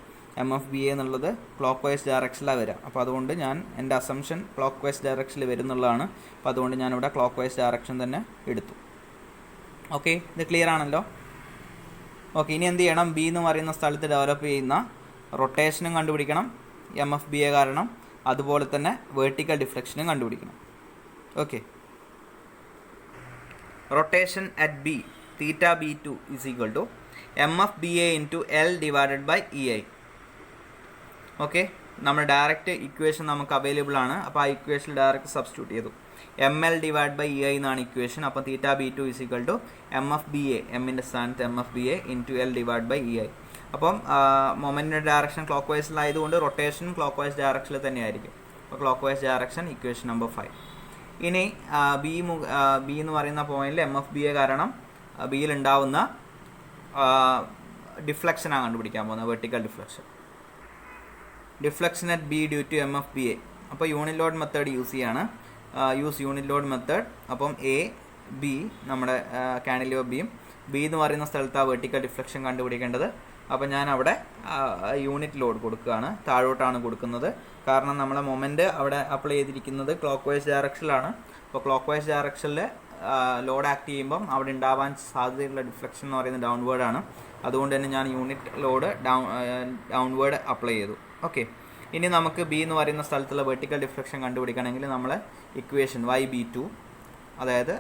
MFBA എന്നുള്ളത് ക്ലോക്ക് വൈസ് ഡയറക്ഷനിലാണ് വരിക. അപ്പോൾ അതുകൊണ്ട് ഞാൻ എൻ്റെ അസംഷൻ ക്ലോക്ക് വൈസ് ഡയറക്ഷനിൽ വരുന്നുള്ളതാണ്. അപ്പോൾ അതുകൊണ്ട് ഞാനിവിടെ ക്ലോക്ക് വൈസ് ഡയറക്ഷൻ തന്നെ എടുത്തു. ഓക്കെ, ഇത് ക്ലിയർ ആണല്ലോ? ഓക്കെ, ഇനി എന്ത് ചെയ്യണം? ബി എന്ന് പറയുന്ന സ്ഥലത്ത് ഡെവലപ്പ് ചെയ്യുന്ന റൊട്ടേഷനും കണ്ടുപിടിക്കണം MFBA കാരണം, അതുപോലെ തന്നെ വേർട്ടിക്കൽ ഡിഫ്ലക്ഷനും കണ്ടുപിടിക്കണം. Okay, rotation at B theta B2 is equal to MFBA into L divided by EI. Okay, നമ്മൾ ഡയറക്റ്റ് ഇക്വേഷൻ നമുക്ക് അവൈലബിൾ ആണ്. അപ്പോൾ ആ ഇക്വേഷൻ ഡയറക്റ്റ് സബ്സ്റ്റിറ്റ്യൂട്ട് ചെയ്തു. ML ഡിവൈഡ് ബൈ EI എന്നാണ് ഇക്വേഷൻ. അപ്പോൾ theta B2 is equal to MFBA, എമ്മിൻ്റെ സ്ഥാനത്ത് MFBA into L divide by EI. അപ്പം മൊമെൻറ്റിൻ്റെ ഡയറക്ഷൻ ക്ലോക്ക് വൈസിലായതുകൊണ്ട് റൊട്ടേഷൻ ക്ലോക്ക് വൈസ് ഡയറക്ഷനിൽ തന്നെയായിരിക്കും. അപ്പോൾ clock vice direction equation number 5. ഇനി ബി എന്ന് പറയുന്ന പോയിന്റിൽ MFBA കാരണം ബിയിൽ ഉണ്ടാവുന്ന ഡിഫ്ലക്ഷനാണ് കണ്ടുപിടിക്കാൻ പോകുന്നത്, vertical deflection. Deflection at B due to MFBA. അപ്പോൾ യൂണിറ്റ് ലോഡ് മെത്തേഡ് യൂസ് ചെയ്യാണ്. Use unit load method. അപ്പം എ ബി നമ്മുടെ കാൻഡിലിവർ ബീം, ബി എന്ന് പറയുന്ന സ്ഥലത്താണ് വെർട്ടിക്കൽ ഡിഫ്ലക്ഷൻ കണ്ടുപിടിക്കേണ്ടത്. അപ്പോൾ ഞാൻ അവിടെ യൂണിറ്റ് ലോഡ് കൊടുക്കുകയാണ്, താഴോട്ടാണ് കൊടുക്കുന്നത്. കാരണം നമ്മളെ മൊമെൻറ്റ് അവിടെ അപ്ലൈ ചെയ്തിരിക്കുന്നത് ക്ലോക്ക് വൈസ് ഡയറക്ഷനിലാണ്. അപ്പോൾ ക്ലോക്ക് വൈസ് ഡയറക്ഷനിൽ ലോഡ് ആക്ട് ചെയ്യുമ്പം അവിടെ ഉണ്ടാവാൻ സാധ്യതയുള്ള ഡിഫ്ലക്ഷൻ എന്ന് പറയുന്നത് ഡൗൺവേർഡാണ്. അതുകൊണ്ട് തന്നെ ഞാൻ യൂണിറ്റ് ലോഡ് ഡൗൺവേർഡ് അപ്ലൈ ചെയ്തു. ഓക്കെ, ഇനി നമുക്ക് ബി എന്ന് പറയുന്ന സ്ഥലത്തുള്ള വെർട്ടിക്കൽ ഡിഫ്ലക്ഷൻ കണ്ടുപിടിക്കണമെങ്കിൽ നമ്മൾ ഇക്വേഷൻ YB2, അതായത്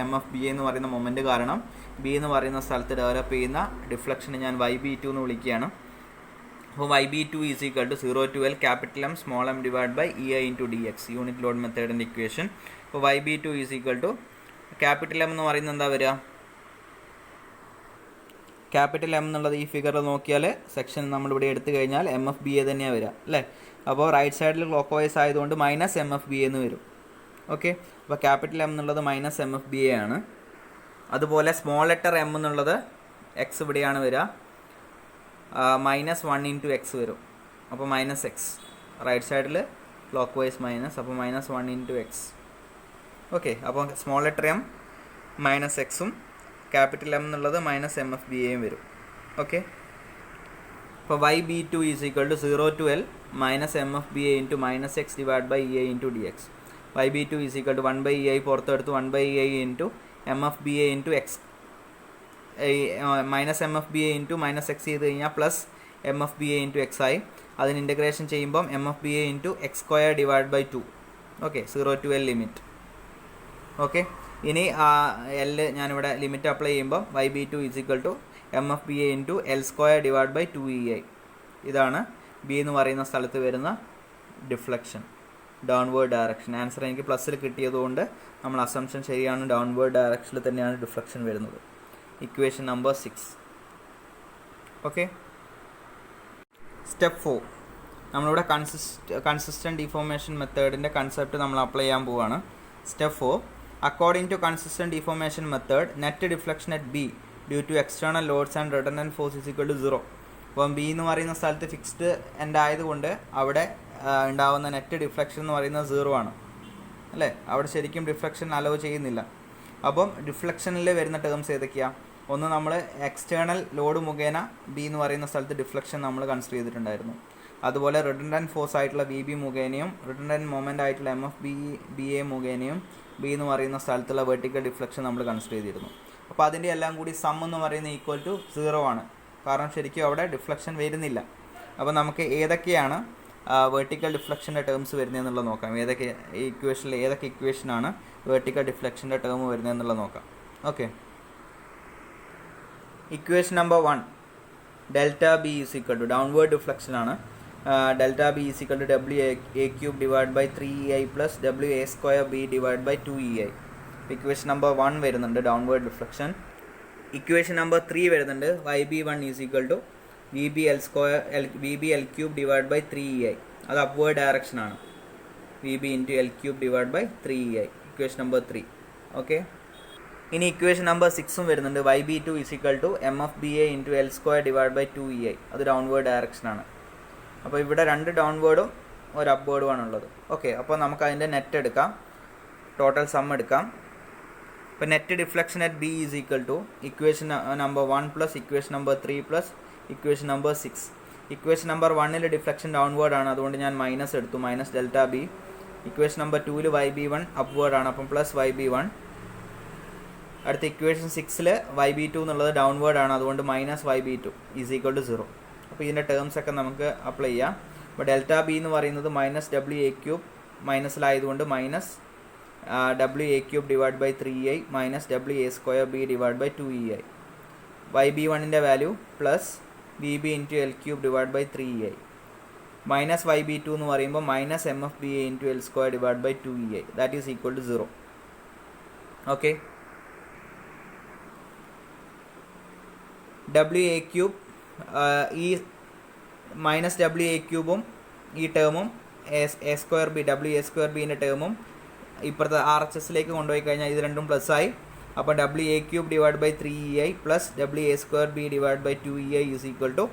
MFBA എന്ന് പറയുന്ന മൊമെൻറ്റ് കാരണം ബി എന്ന് പറയുന്ന സ്ഥലത്ത് ഡെവലപ്പ് ചെയ്യുന്ന ഡിഫ്ലക്ഷനെ ഞാൻ YB2 എന്ന് വിളിക്കുകയാണ്. അപ്പോൾ YB2 is equal to 0 to L capital M small m divide by EI into DX, unit load മെത്തേഡിൻ്റെ ഇക്വേഷൻ. അപ്പോൾ YB2 is equal to capital M എന്ന് പറയുന്നത് എന്താ വരിക? ക്യാപിറ്റൽ M എന്നുള്ളത് ഈ ഫിഗറിൽ നോക്കിയാൽ സെക്ഷൻ നമ്മളിവിടെ എടുത്തു കഴിഞ്ഞാൽ MFBA തന്നെയാണ് വരിക അല്ലേ. അപ്പോൾ റൈറ്റ് സൈഡിൽ ക്ലോക്ക് വൈസ് ആയതുകൊണ്ട് മൈനസ് MFBA എന്ന് വരും. ഓക്കെ, അപ്പോൾ ക്യാപിറ്റൽ M എന്നുള്ളത് മൈനസ് MFBA ആണ്. അതുപോലെ സ്മോൾ ലെറ്റർ M എന്നുള്ളത് എക്സ് ഇവിടെയാണ് വരിക, -1 ഇൻറ്റു എക്സ് വരും. അപ്പോൾ -x, റൈറ്റ് സൈഡിൽ ക്ലോക്ക് വൈസ് മൈനസ്, അപ്പോൾ -1 ഇൻറ്റു എക്സ്. ഓക്കെ, അപ്പോൾ സ്മോൾ ലെറ്റർ M -x ഉം ക്യാപിറ്റൽ M എന്നുള്ളത് -MFBA വരും. ഓക്കെ, അപ്പോൾ Y B two is equal to 0 to L minus M F B A into minus X divide by E I into D X. Y B two is equal to 1 by E I പുറത്തെടുത്ത് 1 by E I into M F B A into X minus M F B A into minus X ചെയ്ത് കഴിഞ്ഞാൽ plus M F B A into X ആയി. അതിന് integration ചെയ്യുമ്പം M F B A into X square divide by 2. Okay, 0 to L limit. Okay, ഇനി L ഞാനിവിടെ limit apply ചെയ്യുമ്പം Y B two is equal to M F B A into L square divide by 2EI. ഇതാണ് B എന്ന് പറയുന്ന സ്ഥലത്ത് വരുന്ന deflection, downward direction. Answer എനിക്ക് പ്ലസ്സിൽ കിട്ടിയതുകൊണ്ട് നമ്മൾ അസംഷൻ ശരിയാണ്, ഡൗൺവേർഡ് ഡയറക്ഷനിൽ തന്നെയാണ് ഡിഫ്ലക്ഷൻ വരുന്നത്. Equation number 6. ഓക്കെ, സ്റ്റെപ്പ് 4 നമ്മളിവിടെ കൺസിസ്റ്റൻറ്റ് ഡിഫോർമേഷൻ മെത്തേഡിൻ്റെ കൺസെപ്റ്റ് നമ്മൾ അപ്ലൈ ചെയ്യാൻ പോവുകയാണ്. Step 4, according to consistent deformation method net deflection at B due to external loads and redundant force is equal to 0. അപ്പം ബി എന്ന് പറയുന്ന സ്ഥലത്ത് ഫിക്സ്ഡ് എൻഡ് ആയതുകൊണ്ട് അവിടെ ഉണ്ടാവുന്ന നെറ്റ് ഡിഫ്ലക്ഷൻ എന്ന് പറയുന്നത് 0 ആണ് അല്ലേ. അവിടെ ശരിക്കും ഡിഫ്ലക്ഷൻ അലോ ചെയ്യുന്നില്ല. അപ്പം ഡിഫ്ലക്ഷനിൽ വരുന്ന ടേംസ് ഏതൊക്കെയാണ്? ഒന്ന്, നമ്മൾ എക്സ്റ്റേണൽ ലോഡ് മുഖേന ബി എന്ന് പറയുന്ന സ്ഥലത്ത് ഡിഫ്ലക്ഷൻ നമ്മൾ കൺസിഡർ ചെയ്തിട്ടുണ്ടായിരുന്നു. അതുപോലെ റിട്ടർണൻറ്റ് ഫോഴ്സ് ആയിട്ടുള്ള വി ബി മുഖേനയും റിട്ടർണൻറ്റ് മൊമെൻ്റ് ആയിട്ടുള്ള എം എഫ് ബി എ മുഖേനയും ബി എന്ന് പറയുന്ന സ്ഥലത്തുള്ള വെർട്ടിക്കൽ ഡിഫ്ലക്ഷൻ നമ്മൾ കൺസിഡർ ചെയ്തിരുന്നു. അപ്പോൾ അതിൻ്റെ എല്ലാം കൂടി സം എന്ന് പറയുന്നത് ഈക്വൽ ടു 0 ആണ്. കാരണം ശരിക്കും അവിടെ ഡിഫ്ലക്ഷൻ വരുന്നില്ല. അപ്പോൾ നമുക്ക് ഏതൊക്കെയാണ് വെർട്ടിക്കൽ ഡിഫ്ലക്ഷൻ്റെ ടേംസ് വരുന്നതെന്നുള്ളത് നോക്കാം. ഏതൊക്കെ ഇക്വേഷനാണ് വെർട്ടിക്കൽ ഡിഫ്ലക്ഷൻ്റെ ടേം വരുന്നതെന്നുള്ളത് നോക്കാം. Okay, equation number 1, delta B is equal to downward deflection ആണ്. Delta B is equal to W A cube divide by 3EI plus W A square B divide by 2EI. Equation number 1 വരുന്നുണ്ട് downward deflection. Equation number 3 വരുന്നുണ്ട് Y B 1 is equal to V B L cube divide by 3EI. അത് upward ഡയറക്ഷനാണ്. V B into L cube divide by 3EI. Equation number 3. Okay, ഇനി equation number 6 വരുന്നുണ്ട് Y B 2 is equal to M F B A into L square divide by 2EI. അത് downward ഡയറക്ഷനാണ്. അപ്പോൾ ഇവിടെ 2 ഡൗൺവേർഡും ഒരു അപ്വേർഡുമാണ് ഉള്ളത്. Okay, അപ്പോൾ നമുക്ക് അതിൻ്റെ നെറ്റ് എടുക്കാം, ടോട്ടൽ സം എടുക്കാം. ഇപ്പോൾ net deflection at B is equal to equation number 1 plus equation number 3 plus equation number 6. Equation number 1 deflection downward ആണ്, അതുകൊണ്ട് ഞാൻ മൈനസ് എടുത്തു, minus delta B. Equation number 2 Y B 1 upward ആണ്, അപ്പം plus Y B 1. അടുത്ത equation 6 Y B 2 എന്നുള്ളത് downward ആണ്, അതുകൊണ്ട് minus Y B 2 is equal to 0. അപ്പോൾ ഇതിൻ്റെ ടേംസ് ഒക്കെ നമുക്ക് അപ്ലൈ ചെയ്യാം. അപ്പോൾ ഡെൽറ്റ ബി എന്ന് പറയുന്നത് മൈനസ് ഡബ്ല്യു എ ക്യൂബ് മൈനസിലായതുകൊണ്ട് minus W A cube divide by 3EI minus W A square B divide by 2EI. Y B 1ൻ്റെ value plus V B into L cube divide by 3EI minus Y B 2 എന്ന് പറയുമ്പോൾ minus M F B A into L square divide by 2EI. That is equal to 0. Okay, W A cube ഈ minus W A ക്യൂബും ഈ ടേമും A square B W A square ബിൻ്റെ ടേമും ഇപ്പുറത്തെ RHSലേക്ക് കൊണ്ടുപോയി കഴിഞ്ഞാൽ ഇത് രണ്ടും പ്ലസ് ആയി. അപ്പോൾ W A cube divide by 3EI plus W A square B divide by 2EI is equal to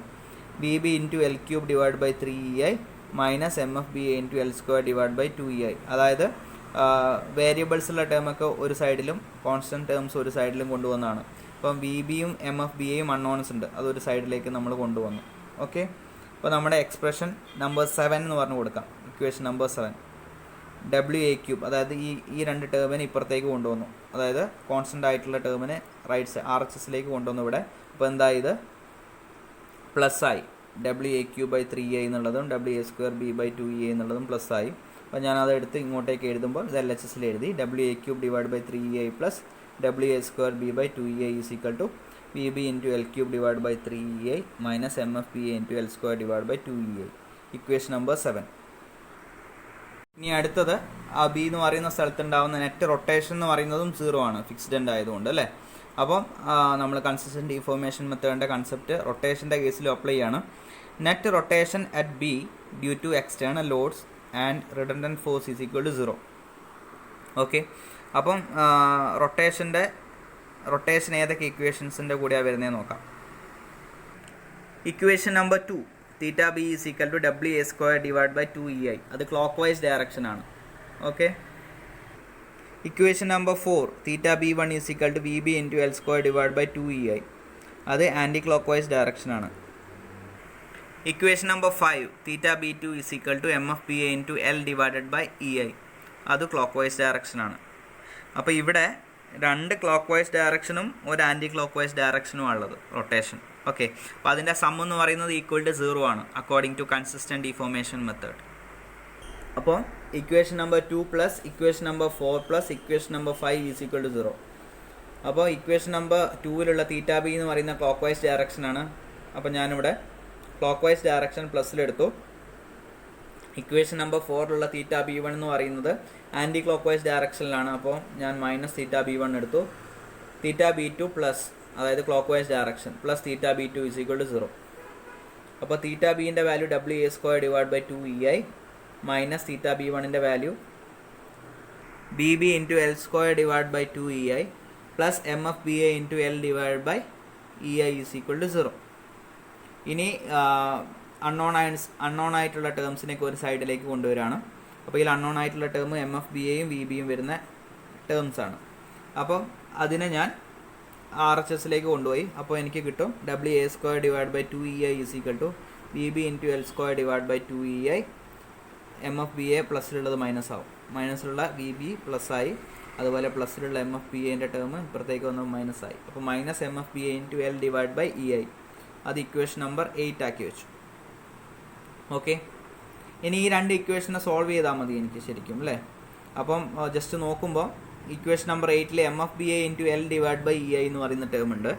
V B into L cube divide by 3EI minus M F B A into L square divide by 2EI. അതായത് വേരിയബിൾസുള്ള ടേമൊക്കെ ഒരു സൈഡിലും constant terms ഒരു സൈഡിലും കൊണ്ടുവന്നതാണ്. അപ്പം V ബിയും M F B എയും unknowns ഉണ്ട്, അതൊരു സൈഡിലേക്ക് നമ്മൾ കൊണ്ടുവന്നു. ഓക്കെ, അപ്പോൾ നമ്മുടെ എക്സ്പ്രഷൻ നമ്പർ 7 എന്ന് പറഞ്ഞു കൊടുക്കാം. Equation number 7 W A cube, അതായത് ഈ 2 ടേമിനെ ഇപ്പുറത്തേക്ക് കൊണ്ടുവന്നു, അതായത് കോൺസ്റ്റൻ്റ് ആയിട്ടുള്ള ടേമിനെ റൈറ്റ് RHSലേക്ക് കൊണ്ടുവന്നു ഇവിടെ. അപ്പോൾ എന്താ ഇത് പ്ലസ് ആയി, W A cube by 3EI എന്നുള്ളതും W A square B by 2EI എന്നുള്ളതും പ്ലസ് ആയി. അപ്പോൾ ഞാനത് എടുത്ത് ഇങ്ങോട്ടേക്ക് എഴുതുമ്പോൾ ഇത് LHSൽ എഴുതി W A cube divide by 3EI plus W A square B by 2EI is equal to V B into L cube divide by 3EI minus M F B A into L square divide by 2EI. Equation number 7. ഇനി അടുത്തത് ആ B എന്ന് പറയുന്ന സ്ഥലത്തുണ്ടാകുന്ന net rotation എന്ന് പറയുന്നതും 0 ആണ്, fixed end ആയതുകൊണ്ട് അല്ലേ. അപ്പം നമ്മൾ കൺസിസ്റ്റൻറ്റ് ഡിഫോർമേഷൻ മെത്തേഡിൻ്റെ കൺസെപ്റ്റ് റൊട്ടേഷൻ്റെ കേസിലും അപ്ലൈ ചെയ്യാണ്. Net rotation at B due to external loads and redundant force is equal to 0. Okay, അപ്പം റൊട്ടേഷൻ ഏതൊക്കെ ഇക്വേഷൻസിൻ്റെ കൂടെയാണ് വരുന്നതെന്ന് നോക്കാം. Equation number 2 theta B is equal to W A square divide by 2EI. അത് ക്ലോക്ക് വൈസ് ഡയറക്ഷനാണ്. Okay, equation number 4 theta B 1 is equal to V B into L square divide by 2EI. അത് anti clock vice ഡയറക്ഷനാണ്. Equation number 5 theta B2 is equal to MFBA into L divided by EI. അത് clockwise ഡയറക്ഷനാണ്. അപ്പോൾ ഇവിടെ 2 clock vice ഡയറക്ഷനും ഒരു anti clock vice ഡയറക്ഷനുമാണ് ഉള്ളത്, rotation. Okay, അപ്പോൾ അതിൻ്റെ സം എന്ന് പറയുന്നത് ഈക്വൽ ടു 0 ആണ് according to consistent deformation method. അപ്പോൾ equation number 2 plus equation number 4 plus equation number 5 is equal to 0. അപ്പോൾ ഇക്വേഷൻ നമ്പർ 2-ലുള്ള തീറ്റ ബി എന്ന് പറയുന്ന ക്ലോക്ക് വൈസ് ഡയറക്ഷനാണ്. അപ്പോൾ ഞാനിവിടെ ക്ലോക്ക് വൈസ് ഡയറക്ഷൻ പ്ലസ്സിലെടുത്തു. ഇക്വേഷൻ നമ്പർ 4-ലുള്ള തീറ്റ B1 എന്ന് പറയുന്നത് ആൻറ്റി ക്ലോക്ക് വൈസ് ഡയറക്ഷനിലാണ്. അപ്പോൾ ഞാൻ മൈനസ് തീറ്റ B1 എടുത്തു. തീറ്റ B2 പ്ലസ്, അതായത് clock vice direction, plus theta B2 is equal to 0. അപ്പോൾ തീറ്റ ബിൻ്റെ value WA² divide by 2EI minus theta B1-ൻ്റെ value BB into L² divide by 2EI plus MFBA into L divide by EI is equal to 0. ഇനി unknown ആയിട്ടുള്ള ടേംസിനൊക്കെ ഒരു സൈഡിലേക്ക് കൊണ്ടുവരികയാണ്. അപ്പോൾ ഇതിൽ അൺനോൺ ആയിട്ടുള്ള ടേം MFBAയും VBയും വരുന്ന ടേംസാണ്. അപ്പം അതിനെ ഞാൻ RHSലേക്ക് കൊണ്ടുപോയി. അപ്പോൾ എനിക്ക് കിട്ടും WA² divide by 2EI is equal to BB into L² divide by 2EI. MFBA പ്ലസ്സിലുള്ളത് മൈനസ് ആവും, മൈനസിലുള്ള VB പ്ലസ് ആയി, അതുപോലെ പ്ലസ്സിലുള്ള MFBAൻ്റെ ടേം ഇപ്പുറത്തേക്ക് വന്ന് മൈനസ് ആയി. അപ്പോൾ minus MFBA into L divide by EI. അത് ഇക്വേഷൻ നമ്പർ 8 ആക്കി വെച്ചു. ഓക്കെ, ഇനി ഈ 2 ഇക്വേഷനെ സോൾവ് ചെയ്താൽ മതി എനിക്ക് ശരിക്കും, അല്ലേ? അപ്പം ജസ്റ്റ് നോക്കുമ്പോൾ ഇക്വേഷൻ നമ്പർ 8-ൽ MFBA into L divide by EI എന്ന് പറയുന്ന ടേം ഉണ്ട്.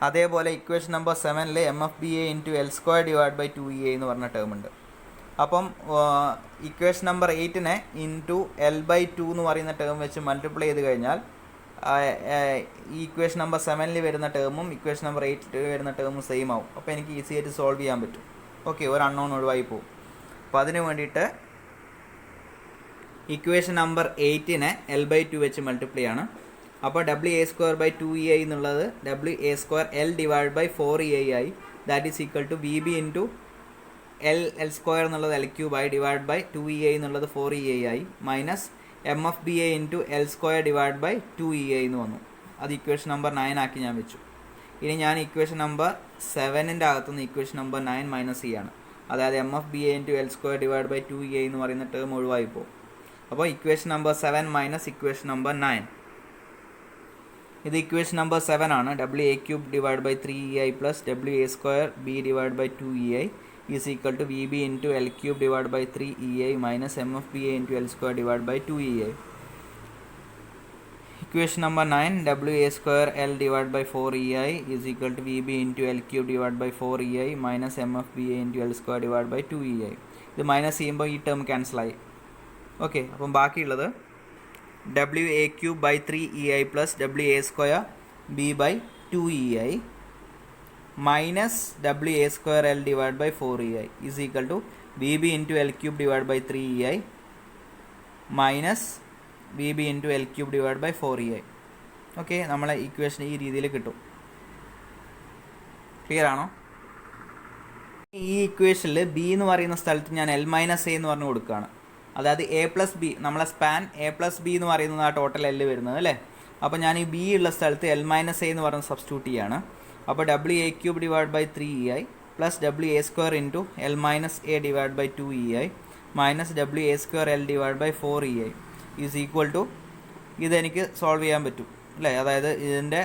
അതേപോലെ ഇക്വേഷൻ നമ്പർ 7-ൽ MFBA into L² divide by 2EI എന്ന് പറഞ്ഞ ടേം ഉണ്ട്. അപ്പം ഇക്വേഷൻ നമ്പർ 8-നെ ഇൻറ്റു L/2 എന്ന് പറയുന്ന ടേം വെച്ച് മൾട്ടിപ്ലൈ ചെയ്ത് കഴിഞ്ഞാൽ ഈ ഇക്വേഷൻ നമ്പർ 7-ൽ വരുന്ന ടേമും ഇക്വേഷൻ നമ്പർ 8-ൽ വരുന്ന ടേമും സെയിം ആവും. അപ്പോൾ എനിക്ക് ഈസി ആയിട്ട് സോൾവ് ചെയ്യാൻ പറ്റും. ഓക്കെ, ഒരു അൺനോൺ ഒഴിവായി പോകും. അപ്പോൾ അതിന് വേണ്ടിയിട്ട് ഇക്വേഷൻ നമ്പർ 8-നെ L/2 വെച്ച് മൾട്ടിപ്ലൈ ആണ്. അപ്പോൾ WA² ബൈ 2EI എന്നുള്ളത് WA² L divide by 4EI ആയി. That is equal to VB into L² എന്നുള്ളത് L³ ആയി ഡിവൈഡ് ബൈ 2EI എന്നുള്ളത് 4EI ആയി minus MFBA into L² divide by 2EI എന്ന് വന്നു. അത് ഇക്വേഷൻ നമ്പർ 9 ആക്കി ഞാൻ വെച്ചു. ഇനി ഞാൻ ഇക്വേഷൻ നമ്പർ 7-ൻ്റെ അകത്തുനിന്ന് ഇക്വേഷൻ നമ്പർ 9 മൈനസ് ചെയ്യാണ്. അതായത് MFBA into L² divide by 2EI എന്ന് പറയുന്ന ടേം ഒഴിവായി പോകും. അപ്പോൾ equation number 7 minus equation number 9. ഇത് ഇക്വേഷൻ നമ്പർ 7 ആണ്. WA³ divide by 3EI plus WA² B divide by 2EI is equal to VB into L³ divided by 3EI minus MFBA into L² divided by 2EI. Equation number 9, WA² L divided by 4EI is equal to VB into L³ divided by 4EI minus MFBA into L² divided by 2EI. ഇത് minus ചെയ്യുമ്പോൾ ഈ term cancel ആയി. Okay, അപ്പം ബാക്കിയുള്ളത് WA³ by 3EI plus WA² B by 2EI minus WA² L divided by 4EI is equal to VB into L³ divided by 3EI minus VB into L³ divided by 4EI. Okay, നമ്മളെ equation ഈ രീതിയിൽ കിട്ടും. Clear ആണോ? ഈ ഇക്വേഷനിൽ B എന്ന് പറയുന്ന സ്ഥലത്ത് ഞാൻ L മൈനസ് A എന്ന് പറഞ്ഞു കൊടുക്കുകയാണ്. അതായത് A പ്ലസ് B, നമ്മളെ സ്പാൻ A പ്ലസ് B എന്ന് പറയുന്നത് ആ ടോട്ടൽ L വരുന്നത്, അല്ലേ? അപ്പോൾ ഞാൻ ഈ B ഉള്ള സ്ഥലത്ത് L മൈനസ് A എന്ന് പറഞ്ഞ് സബ്സ്റ്റിറ്റ്യൂട്ട് ചെയ്യാണ്. അപ്പോൾ WA³ divide by 3EI plus WA² into L minus A divide by 2EI minus WA² L divide by 4EI is equal to, ഇതെനിക്ക് സോൾവ് ചെയ്യാൻ പറ്റും, അല്ലേ? അതായത് ഇതിൻ്റെ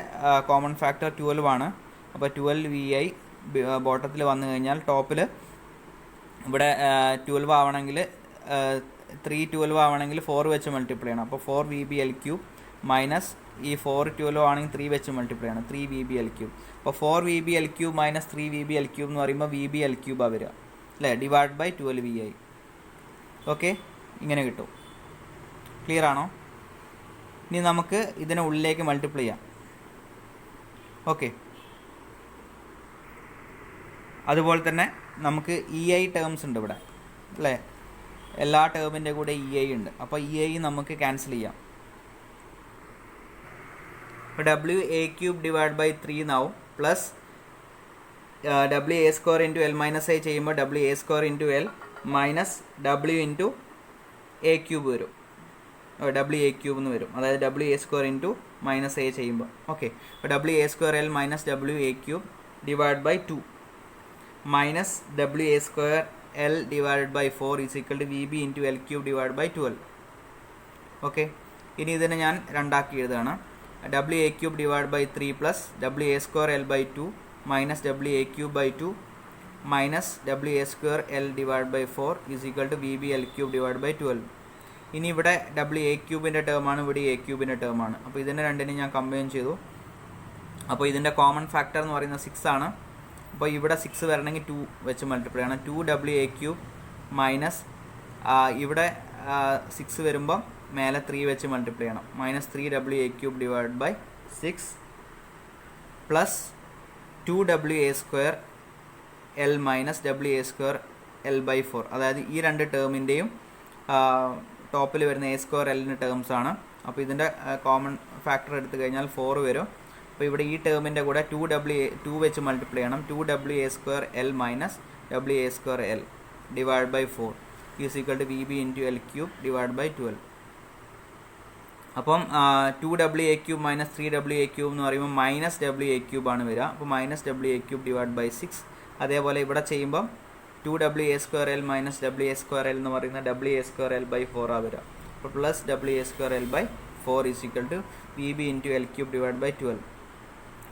കോമൺ ഫാക്ടർ 12 ആണ്. അപ്പോൾ 12VI ബോട്ടത്തിൽ വന്നു കഴിഞ്ഞാൽ ടോപ്പിൽ ഇവിടെ 12 ആവണമെങ്കിൽ 312 ആവണമെങ്കിൽ 4 വെച്ച് മൾട്ടിപ്ലൈ ചെയ്യണം. അപ്പോൾ 4VB L³ മൈനസ് ഈ 412 ആണെങ്കിൽ 3 വെച്ച് മൾട്ടിപ്ലൈ ആണ്, 3VB L³. അപ്പോൾ 4VB L³ minus 3VB L³ എന്ന് പറയുമ്പോൾ VB L³ ആ വരിക, അല്ലേ? Divide by 12VI. ഓക്കെ, ഇങ്ങനെ കിട്ടും. ക്ലിയർ ആണോ? ഇനി നമുക്ക് ഇതിനെ ഉള്ളിലേക്ക് മൾട്ടിപ്ലൈ ചെയ്യാം. ഓക്കെ, അതുപോലെ തന്നെ നമുക്ക് EI ടേംസ് ഉണ്ട് ഇവിടെ, അല്ലേ? എല്ലാ ടേമിൻ്റെ കൂടെ EI ഉണ്ട്. അപ്പോൾ EI നമുക്ക് ക്യാൻസൽ ചെയ്യാം. അപ്പോൾ WA³ ഡിവൈഡ് ബൈ 3 എന്നാവും plus WA² into L minus A ചെയ്യുമ്പോൾ WA² into L minus W into A³ വരും, WA³ എന്ന് വരും. അതായത് WA² ഇൻറ്റു മൈനസ് A ചെയ്യുമ്പോൾ. ഓക്കെ, അപ്പോൾ WA² L minus WA³ divide by 2. Minus W A square L divided by 4 is equal to V B into L cube divide by 12. Okay, ഇനി ഇതിനെ ഞാൻ രണ്ടാക്കി എഴുതുകയാണ്. W A cube divide by 3 plus W A square L by 2 minus W A cube by 2 minus W A square L divide by 4 is equal to V B L cube divide by 12. ഇനി ഇവിടെ W A ക്യൂബിൻ്റെ ടേമാണ്, ഇവിടെ A ക്യൂബിൻ്റെ ടേമാണ്. അപ്പോൾ ഇതിനെ രണ്ടിനും ഞാൻ combine ചെയ്തു. അപ്പോൾ ഇതിൻ്റെ കോമൺ ഫാക്ടർ എന്ന് പറയുന്നത് 6 ആണ്. അപ്പോൾ ഇവിടെ 6 വരണമെങ്കിൽ 2 വെച്ച് മൾട്ടിപ്ലൈ ചെയ്യണം. 2 ഡബ്ല്യു എ ക്യൂബ് മൈനസ് ഇവിടെ 6 വരുമ്പം മേലെ 3 വെച്ച് മൾട്ടിപ്ലൈ ചെയ്യണം. Minus 3 W A cube divide by 6 plus 2 W A square L minus W A square L by 4. അതായത് ഈ രണ്ട് ടേമിൻ്റെയും ടോപ്പിൽ വരുന്ന എ സ്ക്വയർ എല്ലിൻ്റെ ടേംസ് ആണ്. അപ്പോൾ ഇതിൻ്റെ കോമൺ ഫാക്ടർ എടുത്തു കഴിഞ്ഞാൽ 4 വരും. അപ്പോൾ ഇവിടെ ഈ ടേമിൻ്റെ കൂടെ 2 വെച്ച് മൾട്ടിപ്ലൈ ചെയ്യണം. 2 W A square L minus W A square L divide by 4 is equal to V B into L cube divide by 12. അപ്പം 2 W A cube minus 3 W A cube എന്ന് പറയുമ്പോൾ മൈനസ് ഡബ്ല്യു എ ക്യൂബ് ആണ് വരിക. അപ്പോൾ minus W A cube divide by 6. അതേപോലെ ഇവിടെ ചെയ്യുമ്പം 2 W A square L minus W A square L എന്ന് പറയുന്ന W A square L by 4 ആ വരിക. അപ്പോൾ plus W A square L by 4 is equal to V B into L cube divide by 12.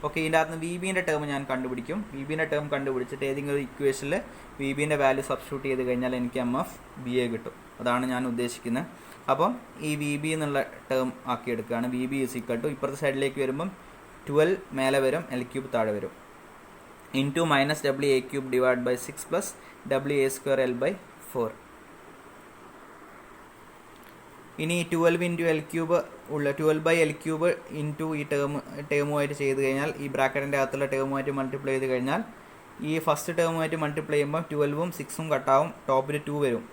Okay, ഇതിൻ്റെ അകത്ത് V ബിൻ്റെ term ഞാൻ കണ്ടുപിടിക്കും. V ബിൻ്റെ term കണ്ടുപിടിച്ചിട്ട് ഏതെങ്കിലും ഒരു ഇക്വേഷനിൽ വി ബിൻ്റെ വാല്യൂ സബ്സ്റ്റിറ്റ്യൂട്ട് ചെയ്ത് കഴിഞ്ഞാൽ എനിക്ക് എം എഫ് ബി എ കിട്ടും. അതാണ് ഞാൻ ഉദ്ദേശിക്കുന്നത്. അപ്പം ഈ വി ബി എന്നുള്ള ടേം ആക്കി എടുക്കുകയാണ്. V B is equal to ഇപ്പുറത്തെ സൈഡിലേക്ക് വരുമ്പം 12 മേലെ വരും, എൽ ക്യൂബ് താഴെ വരും, into minus W A cube divide by 6 plus W A square L by 4. ഇനി 12 ഇൻറ്റു എൽ ക്യൂബ് ഉള്ള 12 ബൈ എൽ ക്യൂബ് ഇൻറ്റു ഈ ടേമുമായിട്ട് ചെയ്ത് കഴിഞ്ഞാൽ, ഈ ബ്രാക്കറ്റിൻ്റെ അകത്തുള്ള ടേമുമായിട്ട് മൾട്ടിപ്ലൈ ചെയ്ത് കഴിഞ്ഞാൽ, ഈ ഫസ്റ്റ് ടേമുമായിട്ട് മൾട്ടിപ്ലൈ ചെയ്യുമ്പോൾ 12ഉം 6ഉം കട്ടാവും, ടോപ്പിൽ 2 വരും.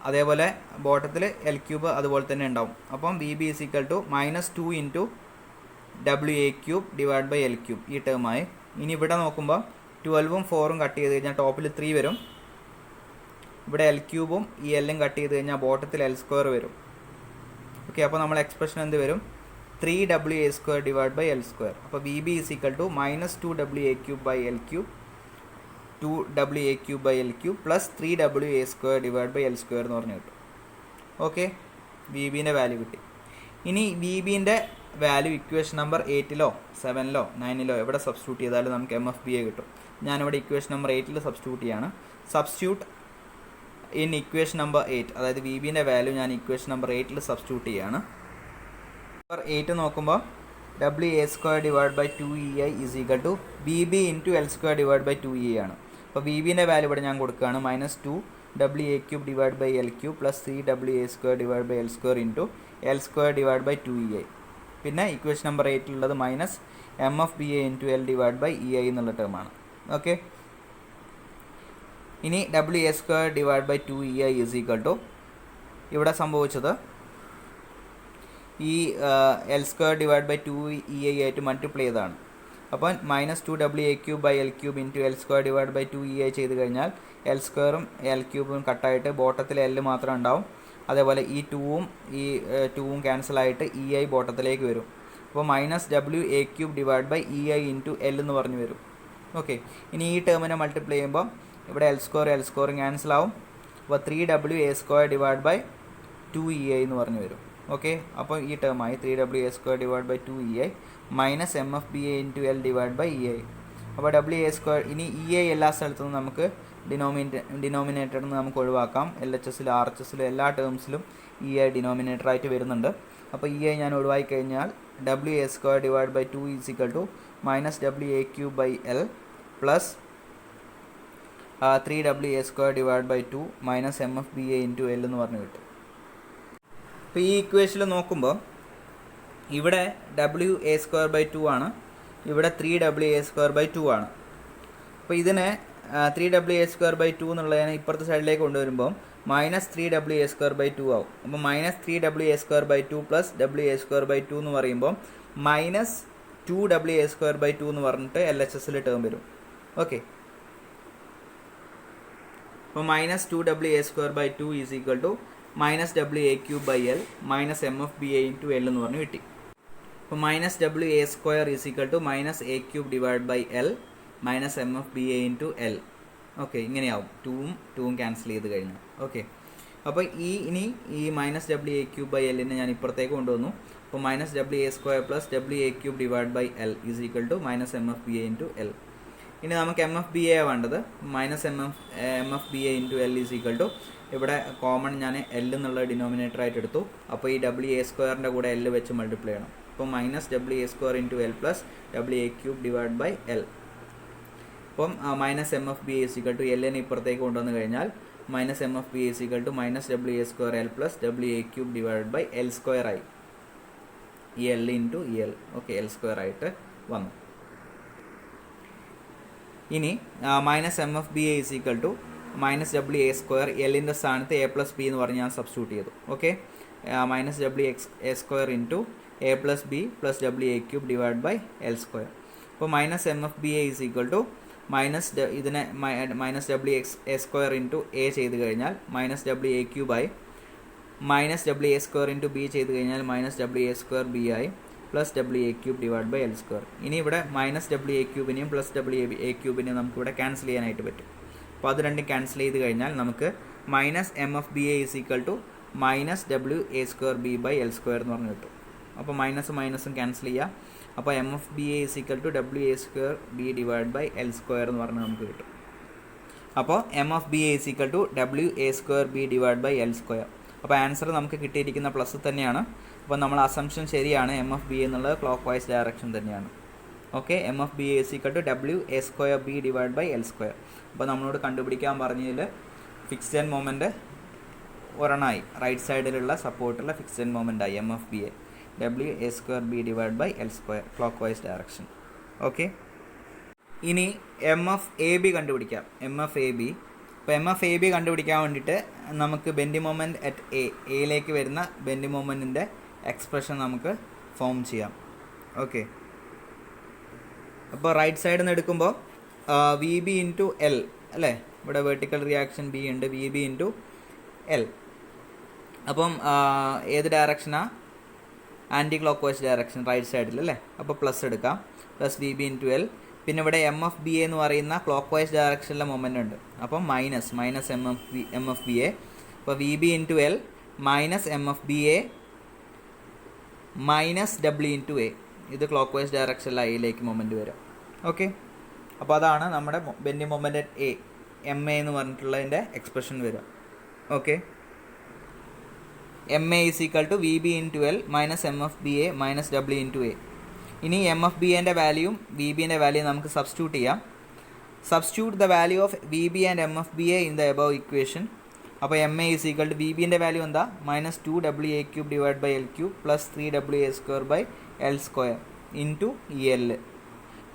അതേപോലെ ബോട്ടത്തിൽ എൽ ക്യൂബ് അതുപോലെ തന്നെ ഉണ്ടാവും. അപ്പം V B is equal to minus 2 into W A cube divide by L cube ഈ ടേമായി. ഇനി ഇവിടെ നോക്കുമ്പോൾ 12ഉം 4ഉം കട്ട് ചെയ്ത് കഴിഞ്ഞാൽ ടോപ്പിൽ 3 വരും. ഇവിടെ എൽ ക്യൂബും ഈ എല്ലും കട്ട് ചെയ്ത് കഴിഞ്ഞാൽ ബോട്ടത്തിൽ എൽ സ്ക്വയർ വരും. ഓക്കെ, അപ്പോൾ നമ്മൾ എക്സ്പ്രഷൻ എന്ത് വരും? 3 W A square divide by L square. അപ്പോൾ V B is equal to minus 2 W A cube by L cube 2 W A cube by L cube plus 3 W A square divide by L square എന്ന് പറഞ്ഞു കിട്ടും. ഓക്കെ, V ബിൻ്റെ value കിട്ടി. ഇനി V ബിൻ്റെ value equation number 8ലോ 7ലോ 9ലോ എവിടെ സബ്സ്റ്റിറ്റ്യൂട്ട് ചെയ്താലും നമുക്ക് എം എഫ് ബി എ കിട്ടും. ഞാനിവിടെ ഇക്വേഷൻ നമ്പർ 8ൽ സബ്സ്റ്റിറ്റ്യൂട്ട് ചെയ്യാണ്. സബ്സ്റ്റിറ്റ്യൂട്ട് ഇൻ ഇക്വേഷൻ നമ്പർ 8, അതായത് വി ബിൻ്റെ വാല്യൂ ഞാൻ ഇക്വേഷൻ നമ്പർ 8ൽ സബ്സ്റ്റിറ്റ്യൂട്ട് ചെയ്യാണ്. നമ്പർ 8 നോക്കുമ്പോൾ W A square divide by 2EI is equal to V B into L square divide by 2EI ആണ്. അപ്പോൾ വി ബിൻ്റെ വാല്യൂ ഇവിടെ ഞാൻ കൊടുക്കുകയാണ്. Minus 2 W A cube divide by L cube plus 3 W A square divide by L square into L square divide by 2EI. പിന്നെ equation number 8ലുള്ളത് minus M F B A into L divide by EI എന്നുള്ള ടേമാണ്. Okay, ഇനി W A square divide by 2EI is equal to ഇവിടെ സംഭവിച്ചത് ഈ L square divide by 2EI ആയിട്ട് multiply ചെയ്തതാണ്. അപ്പോൾ minus 2 W A cube by L cube into L square divide by 2EI ചെയ്ത് കഴിഞ്ഞാൽ എൽ സ്ക്വയറും എൽ ക്യൂബും കട്ടായിട്ട് ബോട്ടത്തിൽ എൽ മാത്രം ഉണ്ടാവും. അതേപോലെ ഈ 2ഉം ക്യാൻസലായിട്ട് EI ബോട്ടത്തിലേക്ക് വരും. അപ്പോൾ minus W A cube divide by EI into L എന്ന് പറഞ്ഞു വരും. ഓക്കെ, ഇനി ഈ ടേമിനെ മൾട്ടിപ്ലൈ ചെയ്യുമ്പോൾ ഇവിടെ എൽ സ്ക്വയറും ക്യാൻസലാവും. അപ്പോൾ 3 W A square divide by 2EI എന്ന് പറഞ്ഞു വരും. ഓക്കെ, അപ്പോൾ ഈ ടേമായി 3 W A square divide by 2EI minus M F B A into L divide by EI. അപ്പോൾ ഡബ്ല്യു എ സ്ക്വയർ, ഇനി EI എല്ലാ സ്ഥലത്തുനിന്നും നമുക്ക് ഡിനോമിനേറ്ററിൽ നിന്ന് നമുക്ക് ഒഴിവാക്കാം. LHSലും RHSലും എല്ലാ ടേംസിലും EI ഡിനോമിനേറ്ററായിട്ട് വരുന്നുണ്ട്. അപ്പോൾ EI ഞാൻ ഒഴിവാക്കി കഴിഞ്ഞാൽ W A square divide by 2 is equal to minus W A cube by L plus 3 W A square divide by 2 minus M F B A into L എന്ന് പറഞ്ഞു കിട്ടും. അപ്പോൾ ഈ ഇക്വേഷനിൽ നോക്കുമ്പോൾ ഇവിടെ ഡബ്ല്യു എ സ്ക്വയർ ബൈ 2 ആണ്, ഇവിടെ 3 ഡബ്ല്യു എ സ്ക്വയർ ബൈ 2 ആണ്. അപ്പോൾ ഇതിനെ 3 ഡബ്ല്യു എ സ്ക്വയർ ബൈ 2 എന്നുള്ളതിനെ ഇപ്പുറത്തെ സൈഡിലേക്ക് കൊണ്ടുവരുമ്പോൾ minus 3 W A square by 2 ആവും. അപ്പോൾ minus 3 W A square by 2 plus W A square by 2 എന്ന് പറയുമ്പോൾ minus 2 W A square by 2 എന്ന് പറഞ്ഞിട്ട് LHSൽ ടേം വരും. ഓക്കെ, അപ്പോൾ minus 2 W A square by 2 is equal to minus W A cube by L minus M F B A into L എന്ന് പറഞ്ഞ് കിട്ടി. അപ്പോൾ minus W A square is equal to minus A cube divide by L minus M F B A into L. Okay, ഇങ്ങനെയാവും. ടൂവും cancel ചെയ്ത് കഴിഞ്ഞാൽ. Okay, അപ്പോൾ ഇനി ഈ minus W A cube by എല്ലിനെ ഞാൻ ഇപ്പുറത്തേക്ക് കൊണ്ടുവന്നു. അപ്പോൾ minus W A square plus W A cube divide by L is equal to minus M F B A into L. ഇനി നമുക്ക് എം എഫ് ബി എ വേണ്ടത്. Minus M F B A into L is equal to, ഇവിടെ common ഞാൻ L എന്നുള്ള denominator ആയിട്ട് എടുത്തു. അപ്പോൾ ഈ ഡബ്ല്യു എ സ്ക്വയറിൻ്റെ കൂടെ എൽ വെച്ച് മൾട്ടിപ്ലൈ ചെയ്യണം. അപ്പോൾ minus W A square into L plus W A cube divide by L. അപ്പം minus M F B A is equal to എല്ലിനെ ഇപ്പുറത്തേക്ക് കൊണ്ടുവന്ന് കഴിഞ്ഞാൽ minus M F B is equal to minus W A square L plus W A cube divide by L square ആയി. ഈ L into E L. Okay, L square ആയിട്ട് വന്നു. ഇനി minus M F B A is equal to minus W A square എല്ലിൻ്റെ സ്ഥാനത്ത് A plus B എന്ന് പറഞ്ഞ് ഞാൻ സബ്സ്റ്റിറ്റ്യൂട്ട് ചെയ്തു. Okay, minus W A square into A plus B plus W A cube divide by L square. അപ്പോൾ minus M F B A is equal to ഇതിനെ minus W A square into A ചെയ്ത് കഴിഞ്ഞാൽ minus W A cube ആയി. Minus W A square into B ചെയ്ത് കഴിഞ്ഞാൽ minus W A square B ആയി plus W A cube divide by L square. ഇനി ഇവിടെ minus W A ക്യൂബിനെയും plus W A ക്യൂബിനെയും നമുക്കിവിടെ cancel ചെയ്യാനായിട്ട് പറ്റും. അപ്പോൾ അത് രണ്ടും ക്യാൻസൽ ചെയ്ത് കഴിഞ്ഞാൽ നമുക്ക് minus M F B A is equal to minus W A square B by L square എന്ന് പറഞ്ഞ് കിട്ടും. അപ്പോൾ മൈനസും ക്യാൻസൽ ചെയ്യുക. അപ്പോൾ M F B A is equal to W A square B divide by L square എന്ന് പറഞ്ഞ് നമുക്ക് കിട്ടും. അപ്പോൾ M F B A is equal to W A square B divide by L square. അപ്പോൾ answer നമുക്ക് കിട്ടിയിരിക്കുന്ന plus തന്നെയാണ്. അപ്പോൾ നമ്മൾ അസംഷൻ ശരിയാണ്. എം എഫ് ബി എന്നുള്ളത് ക്ലോക്ക് വൈസ് ഡയറക്ഷൻ തന്നെയാണ്. Okay, M F B A is equal to W A square B divide by L square. അപ്പോൾ നമ്മളോട് കണ്ടുപിടിക്കാൻ പറഞ്ഞതിൽ ഫിക്സ്ഡ് എൻഡ് മൊമെൻറ്റ് ഒരെണ്ണമായി. റൈറ്റ് സൈഡിലുള്ള സപ്പോർട്ടുള്ള ഫിക്സ്ഡ് എൻഡ് മൊമെൻ്റായി M F B A W A square B divide by L square clock vice direction. Okay, ഇനി M F A B കണ്ടുപിടിക്കാം. M F A B. അപ്പോൾ എം എഫ് എ ബി കണ്ടുപിടിക്കാൻ വേണ്ടിയിട്ട് നമുക്ക് bending moment at എയിലേക്ക് വരുന്ന bending മൊമെൻറ്റിൻ്റെ expression നമുക്ക് ഫോം ചെയ്യാം. ഓക്കെ, അപ്പോൾ റൈറ്റ് സൈഡിൽ നിന്ന് എടുക്കുമ്പോൾ വി ബി ഇൻറ്റു എൽ അല്ലേ, ഇവിടെ വെർട്ടിക്കൽ റിയാക്ഷൻ ബി ഉണ്ട്. V B into L. അപ്പം ഏത് ഡയറക്ഷനാണ്? Anti clock vice direction, right സൈഡിൽ അല്ലേ. അപ്പോൾ പ്ലസ് എടുക്കാം, plus V B into L. പിന്നെ ഇവിടെ എം എഫ് ബി എന്ന് പറയുന്ന ക്ലോക്ക് വൈസ് ഡയറക്ഷനിലെ മൊമെൻ്റ് ഉണ്ട്. അപ്പം minus M F B A. അപ്പോൾ V B into L minus M F B A minus W into A. ഇത് ക്ലോക്ക് വൈസ് ഡയറക്ഷനിൽ ഐയിലേക്ക് moment വരും. ഓക്കെ, അപ്പോൾ അതാണ് നമ്മുടെ bending moment at A, M A എന്ന് പറഞ്ഞിട്ടുള്ളതിൻ്റെ എക്സ്പ്രഷൻ വരിക. Okay, M A is equal to V B into L minus M F B A minus W into A. ഇനി M F B എൻ്റെ വാല്യൂയും V ബിൻ്റെ വാല്യൂയും നമുക്ക് substitute ചെയ്യാം. Substitute the value of V B and M F B A in the above equation. അപ്പോൾ M A is equal to V ബിൻ്റെ value എന്താ? Minus 2 W A cube divide by L cube plus 3 W A square by L square into E L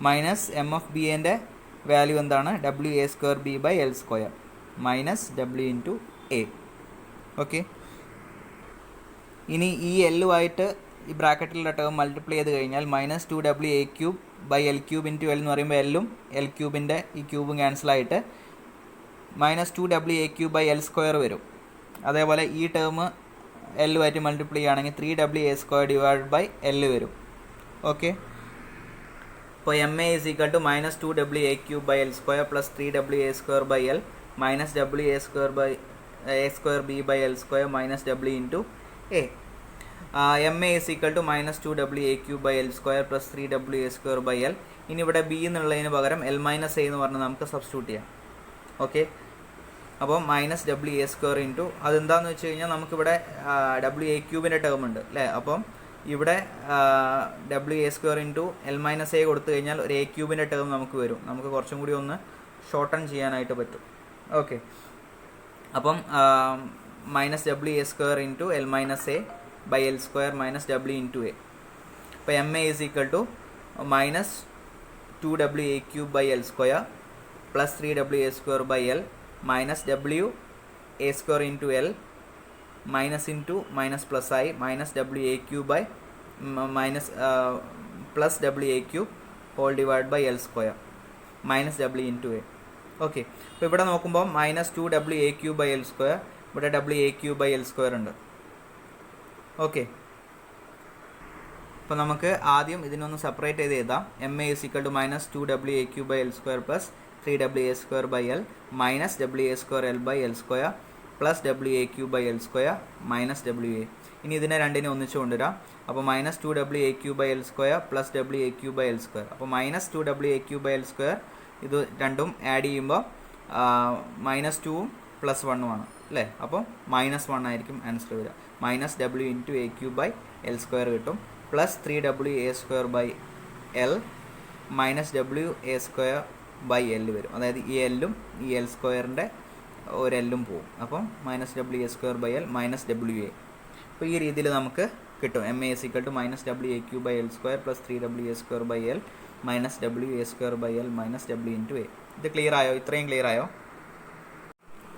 minus M F B എൻ്റെ value എന്താണ്? W A square B by L square minus W into A. Okay, ഇനി ഈ എല്ലുമായിട്ട് ഈ ബ്രാക്കറ്റിലുള്ള term multiply ചെയ്ത് കഴിഞ്ഞാൽ minus 2 W A cube by L cube into L എന്ന് പറയുമ്പോൾ എല്ലും എൽ ക്യൂബിൻ്റെ ഈ ക്യൂബും ക്യാൻസലായിട്ട് minus 2 W A cube by L square വരും. അതേപോലെ ഈ ടേം എല്ലുമായിട്ട് മൾട്ടിപ്ലൈ ചെയ്യുകയാണെങ്കിൽ 3 W A square divide by L വരും. ഓക്കെ, അപ്പോൾ M A is equal to minus 2 W A cube by L square plus 3 W A square by L minus W A square by A square B by L square minus W into A. M A is equal to minus 2 W A cube by L square plus 3 W A square by L. ഇനി ഇവിടെ B എന്നുള്ളതിന് പകരം L minus A എന്ന് പറഞ്ഞ് നമുക്ക് substitute ചെയ്യാം. Okay, അപ്പോൾ minus W A square into അതെന്താണെന്ന് വെച്ച് കഴിഞ്ഞാൽ നമുക്കിവിടെ ഡബ്ല്യു എ ക്യൂബിൻ്റെ ടേം ഉണ്ട് അല്ലേ. അപ്പം ഇവിടെ W A square into L minus A കൊടുത്തു കഴിഞ്ഞാൽ ഒരു എ ക്യൂബിൻ്റെ ടേം നമുക്ക് വരും. നമുക്ക് കുറച്ചും കൂടി ഒന്ന് ഷോർട്ടൺ ചെയ്യാനായിട്ട് പറ്റും. ഓക്കെ, അപ്പം minus W A square into L minus A by L square minus W into A. അപ്പോൾ M A is equal to minus 2 W A cube by L square plus 3 W A square by L minus W A square into L minus into minus plus ആയി minus W A cube by minus plus W A cube whole divide by L square minus W into A. Okay, അപ്പോൾ ഇവിടെ നോക്കുമ്പോൾ minus 2 W A cube by L square, ഇവിടെ W A cube by L square ഉണ്ട്. Okay, അപ്പോൾ നമുക്ക് ആദ്യം ഇതിനൊന്ന് separate ചെയ്ത് എഴുതാം. M A is equal to minus 2WA³/L² plus 3WA²/L minus WA²L/L² plus WA³/L² minus WA. ഇനി ഇതിനെ രണ്ടിനെ ഒന്നിച്ച് കൊണ്ടുവരാം. അപ്പോൾ മൈനസ് 2WA³/L² പ്ലസ് WA³/L². അപ്പോൾ മൈനസ് 2WA³/L², ഇത് രണ്ടും ആഡ് ചെയ്യുമ്പോൾ -2 + 1 അല്ലേ? അപ്പോൾ -1 ആയിരിക്കും ആൻസർ വരിക. മൈനസ് W × A³/L² കിട്ടും പ്ലസ് 3WA²/L മൈനസ് WA²/L വരും. അതായത് ഈ എല്ലും ഈ L² ഒരു എല്ലും പോവും. അപ്പം മൈനസ് WA²/L മൈനസ് WA. അപ്പോൾ ഈ രീതിയിൽ നമുക്ക് കിട്ടും. M A is equal to minus WA³/L² plus 3WA²/L minus WA²/L minus W × A. ഇത് ക്ലിയർ ആയോ? ഇത്രയും ക്ലിയർ ആയോ?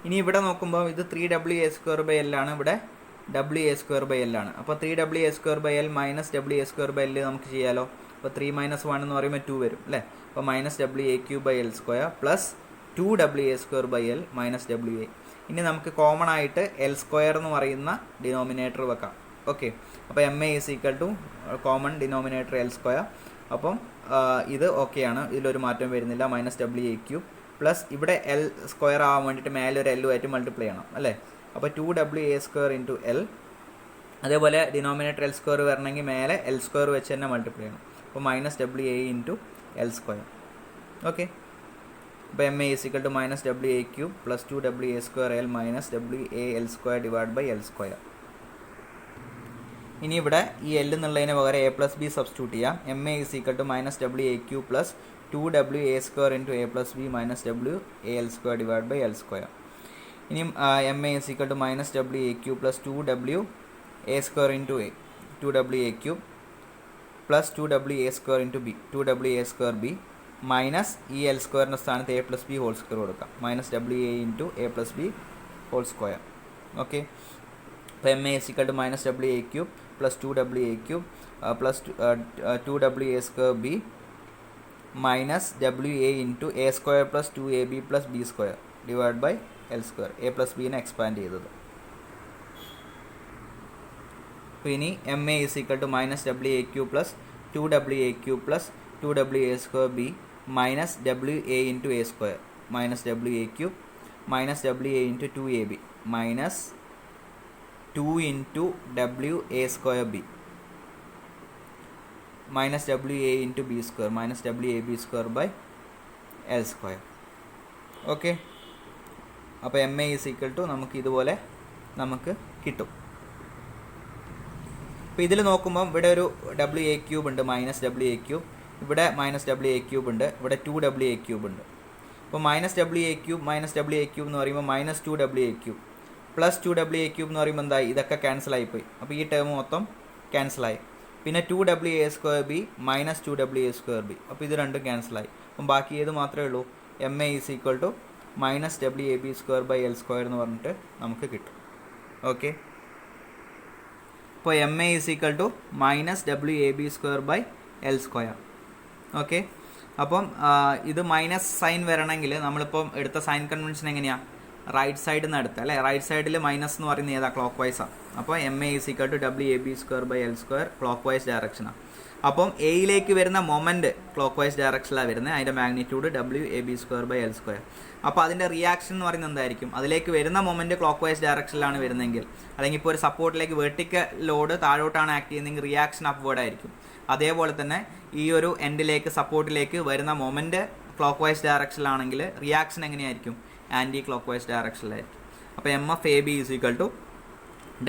ഇനി ഇവിടെ നോക്കുമ്പോൾ ഇത് 3WA²/L ആണ്, ഇവിടെ WA²/L ആണ്. അപ്പോൾ 3WA²/L മൈനസ് WA²/L നമുക്ക് ചെയ്യാലോ. അപ്പോൾ 3 - 1 എന്ന് പറയുമ്പോൾ 2 വരും അല്ലേ? അപ്പോൾ minus WA³/L² plus 2WA²/L minus WA. ഇനി നമുക്ക് കോമൺ ആയിട്ട് L² എന്ന് പറയുന്ന ഡിനോമിനേറ്റർ വെക്കാം. ഓക്കെ, അപ്പോൾ M A is equal to common denominator L². അപ്പം ഇത് ഓക്കെയാണ്, ഇതിലൊരു മാറ്റം വരുന്നില്ല. മൈനസ് WA³ പ്ലസ് ഇവിടെ L² ആവാൻ വേണ്ടിയിട്ട് മേലെ ഒരു L ആയിട്ട് മൾട്ടിപ്ലൈ ചെയ്യണം അല്ലേ? അപ്പോൾ 2WA² × L. അതേപോലെ ഡിനോമിനേറ്റർ L² വരണമെങ്കിൽ മേലെ L² വെച്ച് തന്നെ മൾട്ടിപ്ലൈ ചെയ്യണം. അപ്പോൾ മൈനസ് WA × L². ഓക്കെ, അപ്പോൾ M A is equal to minus WA³ plus 2WA²/L minus WA_L²/L². ഇനി ഇവിടെ ഈ L എന്നുള്ളതിന് പകരം A+B സബ്സ്റ്റിറ്റ്യൂട്ട് ചെയ്യാം. M A is equal to minus WA³ plus 2WA² × A+B minus WAL²/L². ഇനി M A is equal to minus WA³ plus 2WA² × A2WA³ plus 2WA² × B 2WA²B minus ഈ L² സ്ഥാനത്ത് A+B² കൊടുക്കാം. Minus WA × A+B². Okay, അപ്പോൾ M A is equal to minus WA³ plus 2WA³ plus 2WA²B minus WA × A² plus 2AB plus B² divide by L². A+B expand ചെയ്തത്. അപ്പോൾ ഇനി M A is equal to minus WA³ plus 2WA³ plus 2WA²B minus WA × A² minus WA³ minus WA × 2AB minus 2 × WA²B minus WA × B² minus WAB²/L². Okay, അപ്പോൾ M A is equal to നമുക്ക് ഇതുപോലെ നമുക്ക് കിട്ടും. അപ്പോൾ ഇതിൽ നോക്കുമ്പം ഇവിടെ ഒരു WA³ ഉണ്ട്, മൈനസ് WA³. ഇവിടെ മൈനസ് WA³ ഉണ്ട്, ഇവിടെ 2WA³ ഉണ്ട്. അപ്പോൾ മൈനസ് WA³ എന്ന് പറയുമ്പോൾ മൈനസ് 2WA³ പ്ലസ് 2WA³ എന്ന് പറയുമ്പോൾ എന്തായി? ഇതൊക്കെ ക്യാൻസൽ ആയിപ്പോയി. അപ്പോൾ ഈ ടേം മൊത്തം ക്യാൻസലായി. പിന്നെ 2WA²B മൈനസ് 2WA²B. അപ്പോൾ ഇത് രണ്ടും ക്യാൻസലായി. അപ്പം ബാക്കി ഏത് മാത്രമേ ഉള്ളൂ? M A is equal to minus WAB²/L² എന്ന് പറഞ്ഞിട്ട് നമുക്ക് കിട്ടും. ഓക്കെ, അപ്പോൾ M A is equal to minus WAB²/L². Okay, അപ്പം ഇത് മൈനസ് സൈൻ വരണമെങ്കിൽ നമ്മളിപ്പം എടുത്ത സൈൻ കൺവെൻഷൻ എങ്ങനെയാണ്? റൈറ്റ് സൈഡിൽ നിന്ന് എടുത്ത് അല്ലേ? റൈറ്റ് സൈഡിൽ മൈനസ് എന്ന് പറയുന്നത് ഏതാ? ക്ലോക്ക് വൈസാണ്. അപ്പോൾ M A is equal to WAB²/L² clockwise ഡയറക്ഷനാണ്. അപ്പം എയിലേക്ക് വരുന്ന മൊമെൻറ്റ് ക്ലോക്ക് വൈസ് ഡയറക്ഷനിലാണ് വരുന്നത്. അതിൻ്റെ മാഗ്നിറ്റ്യൂഡ് WAB²/L². അപ്പോൾ അതിൻ്റെ റിയാക്ഷൻ എന്ന് പറയുന്നത് എന്തായിരിക്കും? അതിലേക്ക് വരുന്ന മൊമെൻറ്റ് ക്ലോക്ക് വൈസ് ഡയറക്ഷനിലാണ് വരുന്നതെങ്കിൽ, അല്ലെങ്കിൽ ഇപ്പോൾ ഒരു സപ്പോർട്ടിലേക്ക് വെർട്ടിക്കൽ ലോഡ് താഴോട്ടാണ് ആക്ട് ചെയ്യുന്നതെങ്കിൽ റിയാക്ഷൻ അപ്വേർഡ് ആയിരിക്കും. അതേപോലെ തന്നെ ഈ ഒരു എൻഡിലേക്ക് സപ്പോർട്ടിലേക്ക് വരുന്ന മൊമെൻറ്റ് ക്ലോക്ക് വൈസ് ഡയറക്ഷനിലാണെങ്കിൽ റിയാക്ഷൻ എങ്ങനെയായിരിക്കും? ആൻറ്റി ക്ലോക്ക് വൈസ് ഡയറക്ഷനിലായിരിക്കും. അപ്പോൾ MFAB is equal to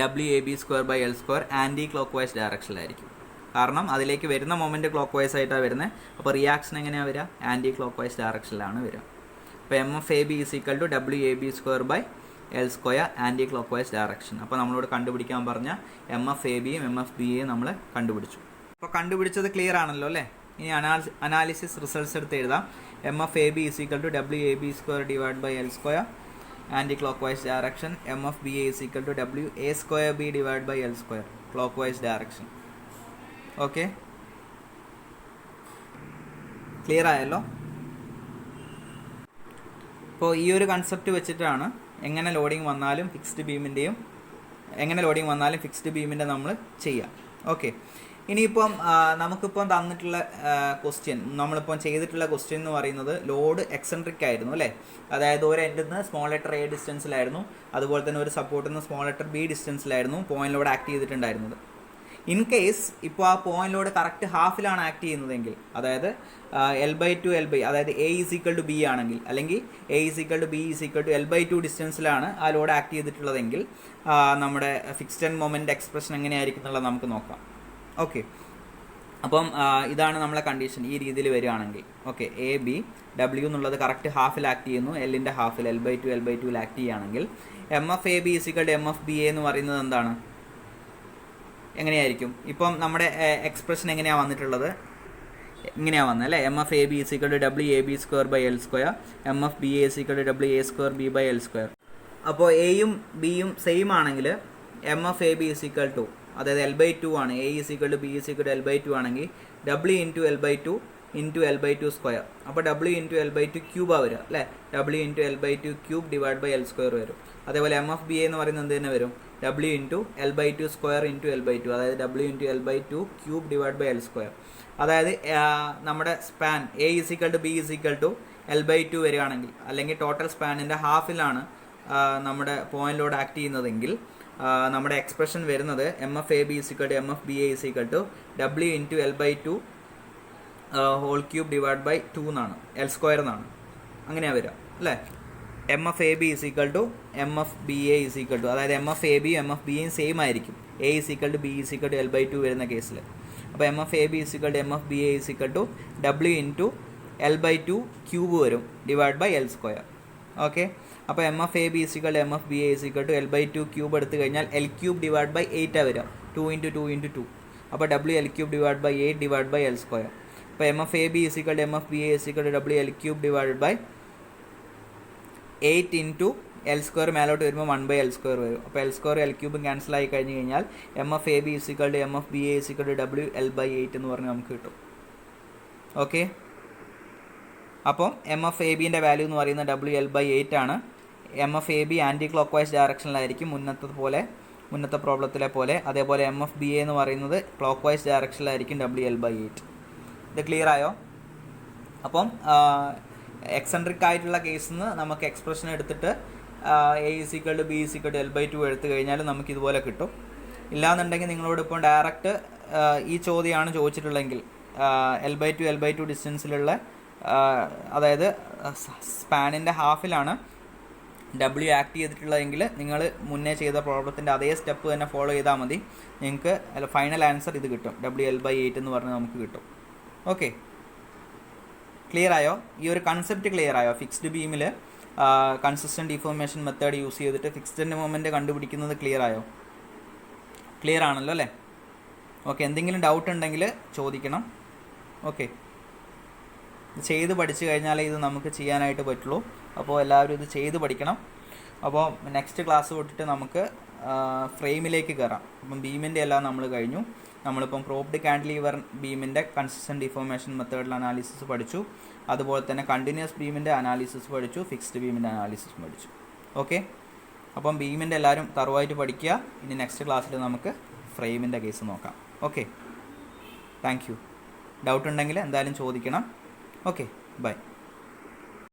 WAB²/L² anti clock vice ഡയറക്ഷനിലായിരിക്കും. കാരണം അതിലേക്ക് വരുന്ന മൊമെൻറ്റ് ക്ലോക്ക് വൈസ് ആയിട്ടാണ് വരുന്നത്. അപ്പോൾ റിയാക്ഷൻ എങ്ങനെയാണ് വരിക? ആൻറ്റി ക്ലോക്ക് വൈസ് ഡയറക്ഷനിലാണ് വരിക. അപ്പോൾ MFAB is equal to WAB²/L² anti clock vice direction. അപ്പോൾ നമ്മളോട് കണ്ടുപിടിക്കാൻ പറഞ്ഞ MFABയും MFBയും നമ്മൾ കണ്ടുപിടിച്ചു. അപ്പോൾ കണ്ടുപിടിച്ചത് ക്ലിയർ ആണല്ലോ അല്ലേ? ഇനി അനാലിസിസ് റിസൾട്ട്സ് എടുത്ത് എഴുതാം. MFAB is equal to WAB²/L² anti clock vice direction. MFBA is equal to WA²B/L² clock vice direction. Okay, clear ആയല്ലോ? അപ്പോൾ ഈ ഒരു കൺസെപ്റ്റ് വെച്ചിട്ടാണ് എങ്ങനെ ലോഡിങ് വന്നാലും ഫിക്സ്ഡ് ബീമിൻ്റെ നമ്മൾ ചെയ്യാം. ഓക്കെ, ഇനിയിപ്പം നമുക്കിപ്പം തന്നിട്ടുള്ള ക്വസ്റ്റ്യൻ, നമ്മളിപ്പം ചെയ്തിട്ടുള്ള ക്വസ്റ്റ്യൻ എന്ന് പറയുന്നത് ലോഡ് എക്സെൻട്രിക് ആയിരുന്നു അല്ലേ. അതായത് ഒരു എൻഡിൽ നിന്ന് സ്മോൾ ലെറ്റർ എ ഡിസ്റ്റൻസിലായിരുന്നു, അതുപോലെ തന്നെ ഒരു സപ്പോർട്ടിൽ നിന്ന് സ്മോൾ ലെറ്റർ ബി ഡിസ്റ്റൻസിലായിരുന്നു പോയിന്റ് ലോഡ് ആക്ട് ചെയ്തിട്ടുണ്ടായിരുന്നത്. ഇൻ കേസ് ഇപ്പോൾ ആ പോയിന്റ് ലോഡ് കറക്റ്റ് ഹാഫിലാണ് ആക്ട് ചെയ്യുന്നതെങ്കിൽ, അതായത് L/2 അതായത് A = B ആണെങ്കിൽ, അല്ലെങ്കിൽ A = B = L/2 ഡിസ്റ്റൻസിലാണ് ആ ലോഡ് ആക്ട് ചെയ്തിട്ടുള്ളതെങ്കിൽ നമ്മുടെ ഫിക്സ്ഡ് എൻഡ് മൊമെൻ്റ് എക്സ്പ്രഷൻ എങ്ങനെയായിരിക്കും എന്നുള്ളത് നമുക്ക് നോക്കാം. ഓക്കെ, അപ്പം ഇതാണ് നമ്മളെ കണ്ടീഷൻ. ഈ രീതിയിൽ വരികയാണെങ്കിൽ ഓക്കെ, AB W എന്നുള്ളത് കറക്റ്റ് ഹാഫിൽ ആക്ട് ചെയ്യുന്നു, എല്ലിൻ്റെ ഹാഫിൽ L/2 ആക്ട് ചെയ്യുകയാണെങ്കിൽ MFAB = MFBA എന്ന് പറയുന്നത് എന്താണ്, എങ്ങനെയായിരിക്കും? ഇപ്പം നമ്മുടെ എക്സ്പ്രഷൻ എങ്ങനെയാണ് വന്നിട്ടുള്ളത്, ഇങ്ങനെയാണ് വന്നത് അല്ലേ. MFAB = WAB²/L², MFBA = WA²B/L². അപ്പോൾ എയും ബിയും സെയിം ആണെങ്കിൽ MFAB = അതായത് L/2 ആണ്, A = B = L/2 ആണെങ്കിൽ W × L/2 × L/2². അപ്പോൾ W × L/2 ക്യൂബാണ് വരിക അല്ലേ. W × L/2 ക്യൂബ് /L² വരും. അതേപോലെ MFBA എന്ന് പറയുന്നത് എന്ത് തന്നെ വരും, W × L/2² × L/2, അതായത് W × L/2 ക്യൂബ് /L². അതായത് നമ്മുടെ സ്പാൻ A = B = L/2 വരികയാണെങ്കിൽ, അല്ലെങ്കിൽ ടോട്ടൽ സ്പാനിൻ്റെ ഹാഫിലാണ് നമ്മുടെ പോയിന്റ് ലോഡ് ആക്ട് ചെയ്യുന്നതെങ്കിൽ നമ്മുടെ എക്സ്പ്രഷൻ വരുന്നത് MFAB = MFBA = W × L/2 whole cube /2 എന്നാണ്, L² എന്നാണ്, അങ്ങനെയാണ് വരിക അല്ലേ. MFAB = MFBA = അതായത് MFAB MFBയും സെയിം ആയിരിക്കും, A = B = L/2 വരുന്ന കേസിൽ. അപ്പോൾ MFAB = MFBA = W × L/2 cube വരും /L². ഓക്കെ, അപ്പോൾ MFAB = MFBA = L/2 ക്യൂബ് എടുത്തു കഴിഞ്ഞാൽ L³ /8 വരിക, 2 × 2 × 2. അപ്പോൾ WL³ /8 /L². അപ്പോൾ MFAB = MFBA = WL³ /8 × L² മേലോട്ട് വരുമ്പോൾ 1/L² വരും. അപ്പോൾ L² L³ ക്യാൻസൽ ആയി കഴിഞ്ഞ് കഴിഞ്ഞാൽ MFAB = MFBA = WL/8 എന്ന് പറഞ്ഞ് നമുക്ക് കിട്ടും. ഓക്കെ, അപ്പം MFABൻ്റെ വാല്യൂ എന്ന് പറയുന്നത് WL/8 ആണ്. MFAB ആൻറ്റി ക്ലോക്ക് വൈസ് ഡയറക്ഷനിലായിരിക്കും, മുന്നത്തെ പ്രോബ്ലത്തിലെ പോലെ. അതേപോലെ MFBA എന്ന് പറയുന്നത് ക്ലോക്ക് വൈസ് ഡയറക്ഷനിലായിരിക്കും, WL/8. ഇത് ക്ലിയർ ആയോ? അപ്പം എക്സെൻട്രിക് ആയിട്ടുള്ള കേസിൽ നിന്ന് നമുക്ക് എക്സ്പ്രഷൻ എടുത്തിട്ട് A = B = L/2 എടുത്തു കഴിഞ്ഞാൽ നമുക്ക് ഇതുപോലെ കിട്ടും. ഇല്ലാന്നുണ്ടെങ്കിൽ നിങ്ങളോട് ഇപ്പോൾ ഡയറക്റ്റ് ഈ ചോദ്യമാണ് ചോദിച്ചിട്ടുള്ളതെങ്കിൽ L/2 ഡിസ്റ്റൻസിലുള്ള, അതായത് സ്പാനിൻ്റെ ഹാഫിലാണ് W ആക്ട് ചെയ്തിട്ടുള്ളതെങ്കിൽ നിങ്ങൾ മുന്നേ ചെയ്ത പ്രോബ്ലത്തിൻ്റെ അതേ സ്റ്റെപ്പ് തന്നെ ഫോളോ ചെയ്താൽ മതി. നിങ്ങൾക്ക് ഫൈനൽ ആൻസർ ഇത് കിട്ടും, WL/8 എന്ന് പറഞ്ഞ് നമുക്ക് കിട്ടും. ഓക്കെ, ക്ലിയർ ആയോ? ഈ ഒരു കൺസെപ്റ്റ് ക്ലിയർ ആയോ? ഫിക്സ്ഡ് ബീമിൽ കൺസിസ്റ്റൻറ്റ് ഡിഫോർമേഷൻ മെത്തേഡ് യൂസ് ചെയ്തിട്ട് ഫിക്സ്ഡ് എൻഡ് മൊമെൻ്റ് കണ്ടുപിടിക്കുന്നത് ക്ലിയർ ആയോ? ക്ലിയർ ആണല്ലോ അല്ലേ? ഓക്കെ, എന്തെങ്കിലും ഡൗട്ട് ഉണ്ടെങ്കിൽ ചോദിക്കണം. ഓക്കെ, ചെയ്ത് പഠിച്ചു കഴിഞ്ഞാലേ ഇത് നമുക്ക് ചെയ്യാനായിട്ട് പറ്റുള്ളൂ. അപ്പോൾ എല്ലാവരും ഇത് ചെയ്ത് പഠിക്കണം. അപ്പോൾ നെക്സ്റ്റ് ക്ലാസ് തൊട്ടിട്ട് നമുക്ക് ഫ്രെയിമിലേക്ക് കയറാം. അപ്പം ബീമിൻ്റെ എല്ലാം നമ്മൾ കഴിഞ്ഞു. നമ്മളിപ്പം പ്രോപ്ഡ് കാൻഡിലീവർ ബീമിൻ്റെ കൺസിസ്റ്റൻറ്റ് ഡിഫോർമേഷൻ മെത്തേഡിൽ അനാലിസിസ് പഠിച്ചു. അതുപോലെ തന്നെ കണ്ടിന്യൂസ് ബീമിൻ്റെ അനാലിസിസ് പഠിച്ചു, ഫിക്സ്ഡ് ബീമിൻ്റെ അനാലിസിസ് പഠിച്ചു. ഓക്കെ, അപ്പം ബീമിൻ്റെ എല്ലാവരും തറവായിട്ട് പഠിക്കുക. ഇനി നെക്സ്റ്റ് ക്ലാസ്സിൽ നമുക്ക് ഫ്രെയിമിൻ്റെ കേസ് നോക്കാം. Okay, thank you. ഡൗട്ട് ഉണ്ടെങ്കിൽ എന്തായാലും ചോദിക്കണം. Okay, by.